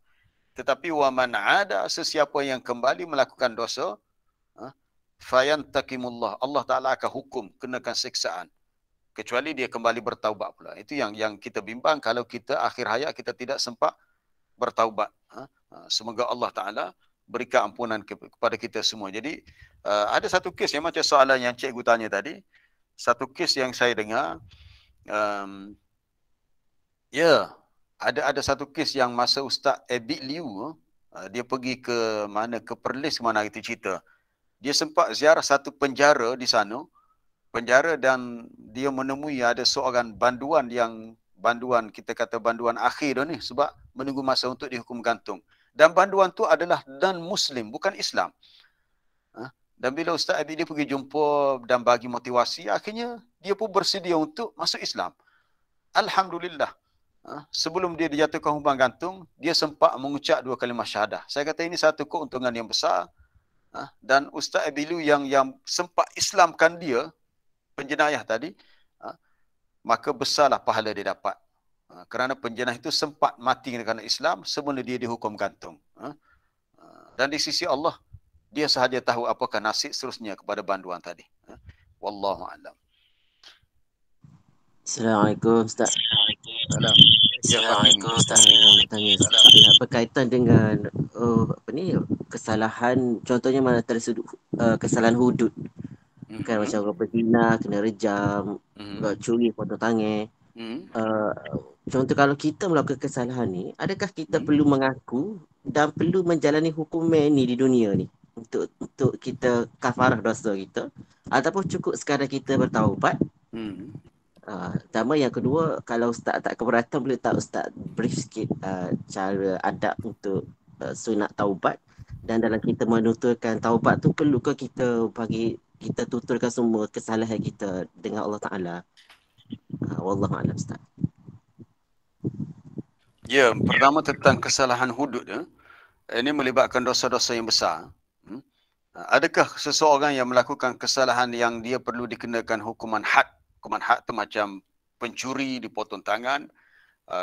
Tetapi wa man 'ada, sesiapa yang kembali melakukan dosa, fayantaqimullah, Allah Taala akan hukum, kenakan siksaan. Kecuali dia kembali bertaubat pula. Itu yang kita bimbang kalau kita akhir hayat kita tidak sempat bertaubat. Semoga Allah Taala berikan ampunan kepada kita semua. Jadi ada satu kes yang macam soalan yang cikgu tanya tadi. Satu kes yang saya dengar, ada satu kes yang masa Ustaz Abid Liu, dia pergi ke Perlis mana itu cerita. Dia sempat ziarah satu penjara di sana. Penjara dan dia menemui ada seorang banduan kita kata banduan akhir ni sebab menunggu masa untuk dihukum gantung. Dan banduan tu adalah non-Muslim, bukan Islam. Dan bila Ustaz Abid dia pergi jumpa dan bagi motivasi, akhirnya dia pun bersedia untuk masuk Islam. Alhamdulillah. Sebelum dia dijatuhkan hukuman gantung, dia sempat mengucap 2 kalimah syahadah. Saya kata ini satu keuntungan yang besar. Dan Ustaz Abid yang sempat Islamkan dia, penjenayah tadi, maka besarlah pahala dia dapat. Kerana penjenayah itu sempat mati kerana Islam sebelum dia dihukum gantung. Dan di sisi Allah, dia sahaja tahu apakah nasib seterusnya kepada banduan tadi. Wallahu a'lam. Assalamualaikum Ustaz. Assalamualaikum Ustaz. Tanya berkaitan dengan kesalahan, contohnya mana tersudut kesalahan hudud. Kan macam orang berzina kena rejam, curi potong tangan. Contoh kalau kita melakukan kesalahan ni, adakah kita perlu mengaku dan perlu menjalani hukuman ni di dunia ni untuk kita kafarah dosa kita, ataupun cukup sekadar kita bertaubat? Pertama, yang kedua, kalau Ustaz tak keberatan, boleh tak Ustaz brief sikit cara adab untuk sunat taubat, dan dalam kita menuturkan taubat tu perlukah kita kita tuturkan semua kesalahan kita dengan Allah Ta'ala? Wallahu a'lam Ustaz. Ya, pertama tentang kesalahan hudud. Ini melibatkan dosa-dosa yang besar. Adakah seseorang yang melakukan kesalahan yang dia perlu dikenakan hukuman had? Hukuman had itu macam pencuri dipotong tangan.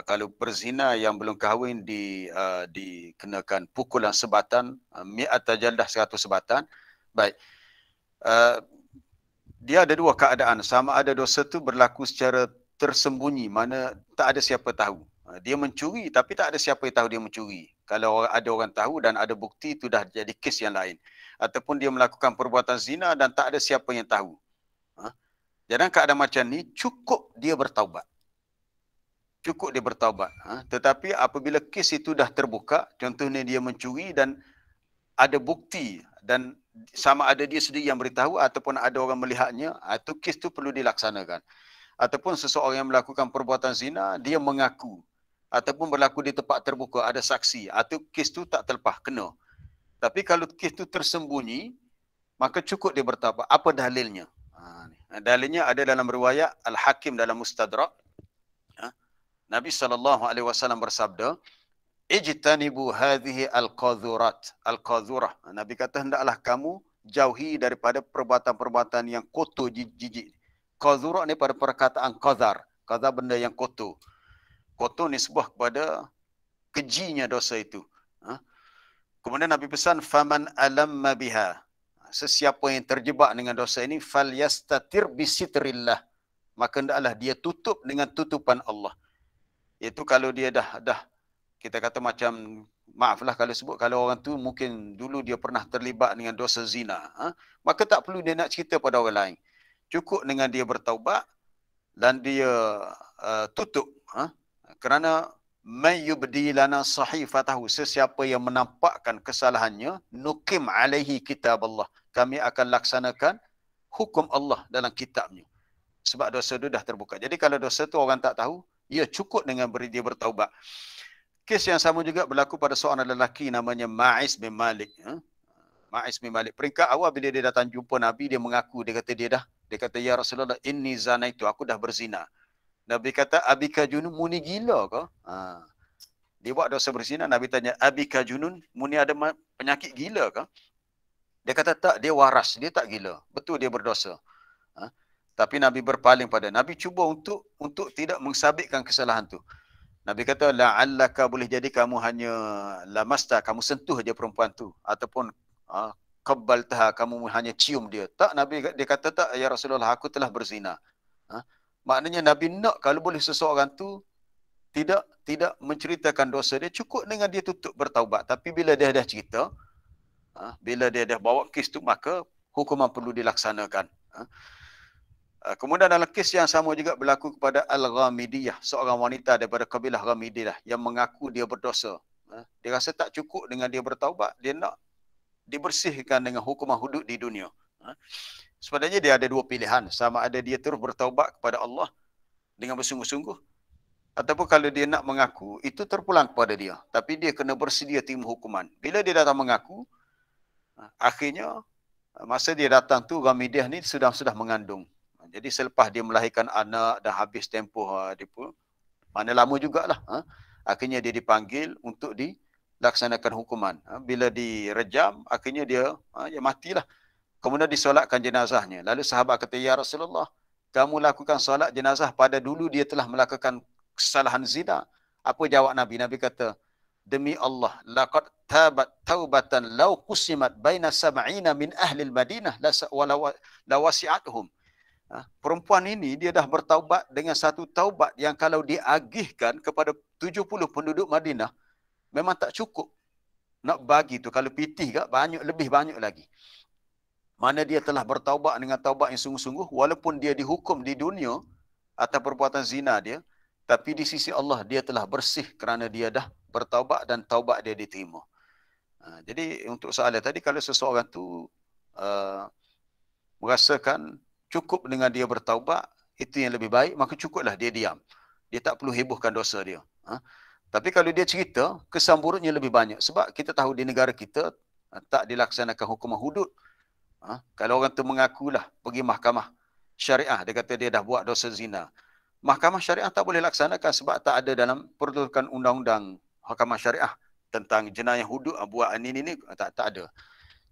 Kalau berzina yang belum kahwin dikenakan pukulan sebatan, mi'ata jaldah 100 sebatan. Baik. Dia ada dua keadaan. Sama ada dosa itu berlaku secara tersembunyi, mana tak ada siapa tahu. Dia mencuri tapi tak ada siapa yang tahu dia mencuri. Kalau ada orang tahu dan ada bukti, itu dah jadi kes yang lain. Ataupun dia melakukan perbuatan zina dan tak ada siapa yang tahu. Dalam keadaan macam ni, cukup dia bertaubat. Cukup dia bertaubat. Tetapi apabila kes itu dah terbuka, contohnya dia mencuri dan ada bukti dan sama ada dia sendiri yang beritahu ataupun ada orang melihatnya, itu kes itu perlu dilaksanakan. Ataupun seseorang yang melakukan perbuatan zina, dia mengaku. Ataupun berlaku di tempat terbuka, ada saksi. Atau kes itu tak terlepas, kena. Tapi kalau kes itu tersembunyi, maka cukup dia bertaubat. Apa dalilnya? Dalilnya ada dalam riwayat Al-Hakim dalam Mustadrak. Nabi SAW bersabda, ijtanibu hadhihi al-qadhurat. Al-qadhurah. Nabi kata, hendaklah kamu jauhi daripada perbuatan-perbuatan yang kotor, jijik. Qadhurah ni pada perkataan qadhar. Qadhar benda yang kotor. Kotor nisbah kepada kejinya dosa itu. Kemudian Nabi pesan, faman alamma biha. Sesiapa yang terjebak dengan dosa ini, falyastatir bisitrillah. Maka hendaklah dia tutup dengan tutupan Allah. Iaitu kalau dia dah kita kata macam, maaflah kalau sebut, kalau orang tu mungkin dulu dia pernah terlibat dengan dosa zina, maka tak perlu dia nak cerita pada orang lain. Cukup dengan dia bertaubat dan dia tutup. Kerana man yubdi lana sahifatahu, sesiapa yang menampakkan kesalahannya, nukim alaihi kitab Allah, kami akan laksanakan hukum Allah dalam kitabnya. Sebab dosa itu dah terbuka. Jadi kalau dosa itu orang tak tahu, ya cukup dengan beri dia bertaubat. Kes yang sama juga berlaku pada seorang lelaki namanya Ma'is bin Malik. Ma'is bin Malik. Peringkat awal bila dia datang jumpa Nabi, dia mengaku, dia kata, ya Rasulullah, inni zanaitu, aku dah berzina. Nabi kata, abika junun, muni gila ke? Dia buat dosa berzina, Nabi tanya, abika junun, muni ada penyakit gila ke? Dia kata, tak, dia waras, dia tak gila. Betul dia berdosa. Tapi Nabi berpaling pada, Nabi cuba untuk tidak mensabitkan kesalahan tu. Nabi kata, la'allaka, boleh jadi kamu hanya lamasta, kamu sentuh je perempuan tu. Ataupun qabbaltaha, kamu hanya cium dia. Tak, Nabi dia kata, tak, ya Rasulullah, aku telah berzina. Maknanya Nabi nak kalau boleh seseorang tu tidak menceritakan dosa dia, cukup dengan dia tutup bertaubat. Tapi bila dia dah cerita, bila dia dah bawa kes tu, maka hukuman perlu dilaksanakan. Kemudian dalam kes yang sama juga berlaku kepada Al-Ghamidiyah, seorang wanita daripada kabilah Ghamidiyah yang mengaku dia berdosa. Dia rasa tak cukup dengan dia bertaubat, dia nak dibersihkan dengan hukuman hudud di dunia. Sebenarnya dia ada dua pilihan, sama ada dia terus bertaubat kepada Allah dengan bersungguh-sungguh, ataupun kalau dia nak mengaku, itu terpulang kepada dia. Tapi dia kena bersedia terima hukuman. Bila dia datang mengaku, akhirnya masa dia datang tu, Ghamidiyah ni sudah mengandung. Jadi selepas dia melahirkan anak, dah habis tempoh, mana lama jugalah. Akhirnya dia dipanggil untuk dilaksanakan hukuman. Bila direjam, akhirnya dia matilah. Kemudian disolatkan jenazahnya. Lalu sahabat kata, ya Rasulullah, kamu lakukan solat jenazah pada dulu dia telah melakukan kesalahan zina. Apa jawab Nabi? Nabi kata, demi Allah, laqad tabat taubatan law qusimat baina sab'ina min ahli al-Madinah la wasi'atuhum. Perempuan ini dia dah bertaubat dengan satu taubat yang kalau diagihkan kepada 70 penduduk Madinah memang tak cukup nak bagi tu. Kalau pitih ke lebih banyak lagi. Mana dia telah bertaubat dengan taubat yang sungguh-sungguh, walaupun dia dihukum di dunia atas perbuatan zina dia, tapi di sisi Allah dia telah bersih kerana dia dah bertaubat dan taubat dia diterima. Jadi untuk soalan tadi, kalau seseorang tu merasakan cukup dengan dia bertaubat, itu yang lebih baik, maka cukuplah dia diam. Dia tak perlu hebohkan dosa dia. Tapi kalau dia cerita, kesan buruknya lebih banyak. Sebab kita tahu di negara kita tak dilaksanakan hukuman hudud. Kalau orang tu mengakulah pergi mahkamah syariah, dia kata dia dah buat dosa zina, mahkamah syariah tak boleh laksanakan sebab tak ada dalam peruntukan undang-undang mahkamah syariah tentang jenayah hudud, buat ini tak ada.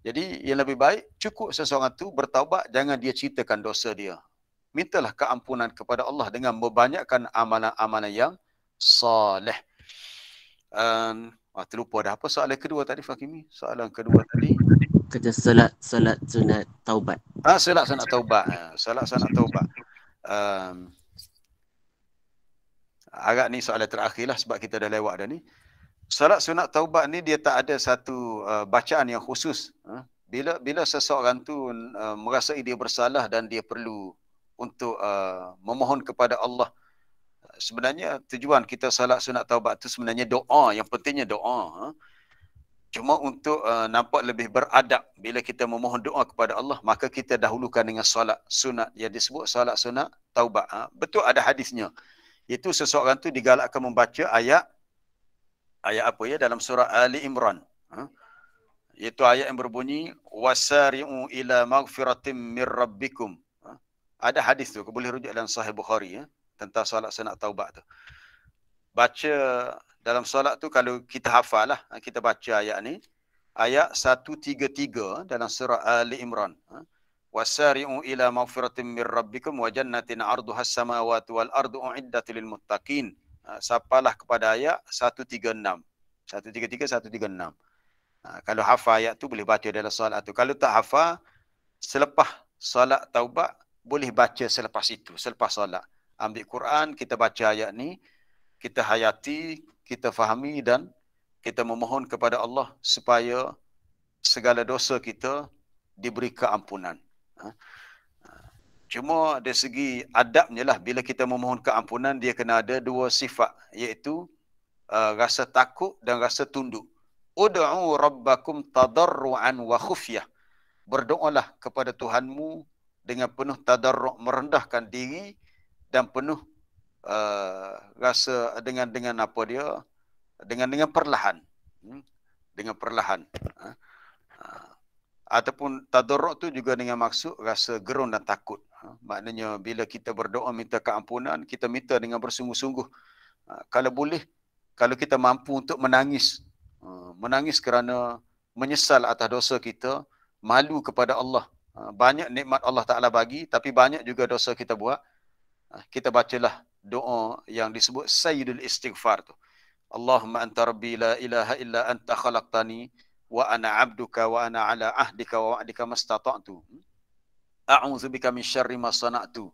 Jadi yang lebih baik, cukup seseorang tu bertaubat, jangan dia ceritakan dosa dia. Mintalah keampunan kepada Allah dengan membanyakkan amalan-amalan yang saleh. Terlupa dah. Apa soalan kedua tadi, Fakimi? Soalan kedua tadi. Kata solat sunat taubat. Solat sunat taubat. Solat sunat taubat. Agak ni soalan terakhir lah sebab kita dah lewat dah ni. Solat sunat taubat ni dia tak ada satu bacaan yang khusus. Bila seseorang tu merasai dia bersalah dan dia perlu untuk memohon kepada Allah. Sebenarnya tujuan kita solat sunat taubat tu sebenarnya doa, yang pentingnya doa. Cuma untuk nampak lebih beradab bila kita memohon doa kepada Allah, maka kita dahulukan dengan solat sunat yang disebut solat sunat taubat. Betul ada hadisnya. Itu seseorang tu digalakkan membaca ayat apa ya dalam surah Ali Imran. Iaitu ayat yang berbunyi wasari'u ila maghfiratin mir rabbikum. Ada hadis tu, boleh rujuk dalam Sahih Bukhari tentang solat sunat taubat tu. Baca dalam solat tu, kalau kita hafal lah, kita baca ayat ni, ayat 133 dalam surah Ali Imran. Wasari'u ila maghfiratin mir rabbikum wa jannatin 'arduha as-samawati wal ardu u'iddat lil muttaqin. Sapalah kepada ayat 136. 133 136. Kalau hafal ayat tu boleh baca dalam solat tu. Kalau tak hafal, selepas solat taubat boleh baca selepas itu, selepas solat. Ambil Quran, kita baca ayat ni, kita hayati, kita fahami dan kita memohon kepada Allah supaya segala dosa kita diberi keampunan. Cuma dari segi adabnya lah, bila kita memohon keampunan, dia kena ada dua sifat, iaitu rasa takut dan rasa tunduk. Ud'u rabbakum tadarru'an wa khufyah. Berdoalah kepada Tuhanmu dengan penuh tadarru', merendahkan diri, dan penuh rasa dengan apa dia, dengan perlahan, dengan perlahan. Ataupun tadarru' tu juga dengan maksud rasa gerun dan takut. Maknanya bila kita berdoa minta keampunan, kita minta dengan bersungguh-sungguh. Kalau boleh, kalau kita mampu untuk menangis, menangis kerana menyesal atas dosa kita, malu kepada Allah. Banyak nikmat Allah Ta'ala bagi, tapi banyak juga dosa kita buat. Kita bacalah doa yang disebut Sayyidul Istighfar tu. Allahumma anta rabbi la ilaha illa anta khalaqtani wa ana abduka wa ana ala ahdika wa wa'dika mastata'tu. A'udzubika min syarri ma sana'tu.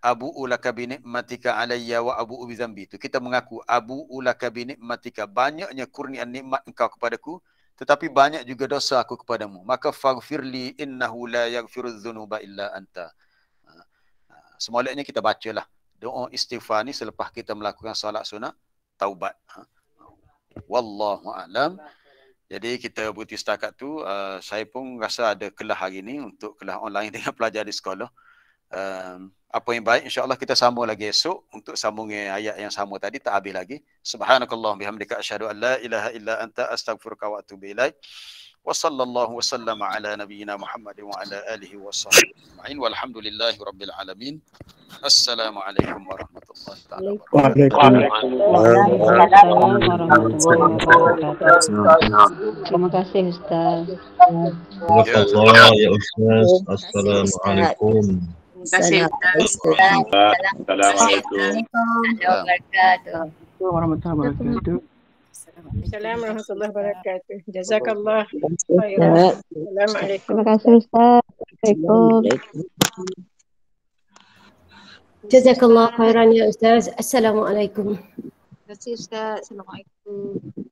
Abu'u laka bi ni'matika alayya wa abu'u bi dzambi. Itu kita mengaku abu'u laka bi ni'matika, banyaknya kurniaan nikmat engkau kepadaku, tetapi banyak juga dosa aku kepadamu. Maka faghfirli innahu la yaghfirudz dzunuba illa anta. Semoleknya kita bacalah doa istighfar ni selepas kita melakukan solat sunat taubat. Wallahu a'lam. Jadi kita berhenti setakat tu. Saya pun rasa ada kelas hari ni untuk kelas online dengan pelajar di sekolah. Apa yang baik, insya-Allah kita sambung lagi esok untuk sambungi ayat yang sama tadi, tak habis lagi. Subhanakallahumma bihamdika asyhadu an la ilaha illa anta astaghfiruka wa atubu ilaik. Wa sallallahu wa sallama ala nabiyyina Muhammadin wa ala alihi wa sahbihi ajma'in walhamdulillahi rabbil alamin. Assalamualaikum warahmatullahi wabarakatuh. Terima kasih Ustaz. Jazakallah ya Ustaz. Assalamualaikum. Terima kasih Ustaz. Assalamualaikum warahmatullahi wabarakatuh. Assalamualaikum warahmatullahi wabarakatuh. Jazakallah khairan. Assalamualaikum. Terima kasih Ustaz. Assalamualaikum. Jazakallah khairan ya Ustaz. Assalamualaikum. Terima kasih Ustaz. Assalamualaikum.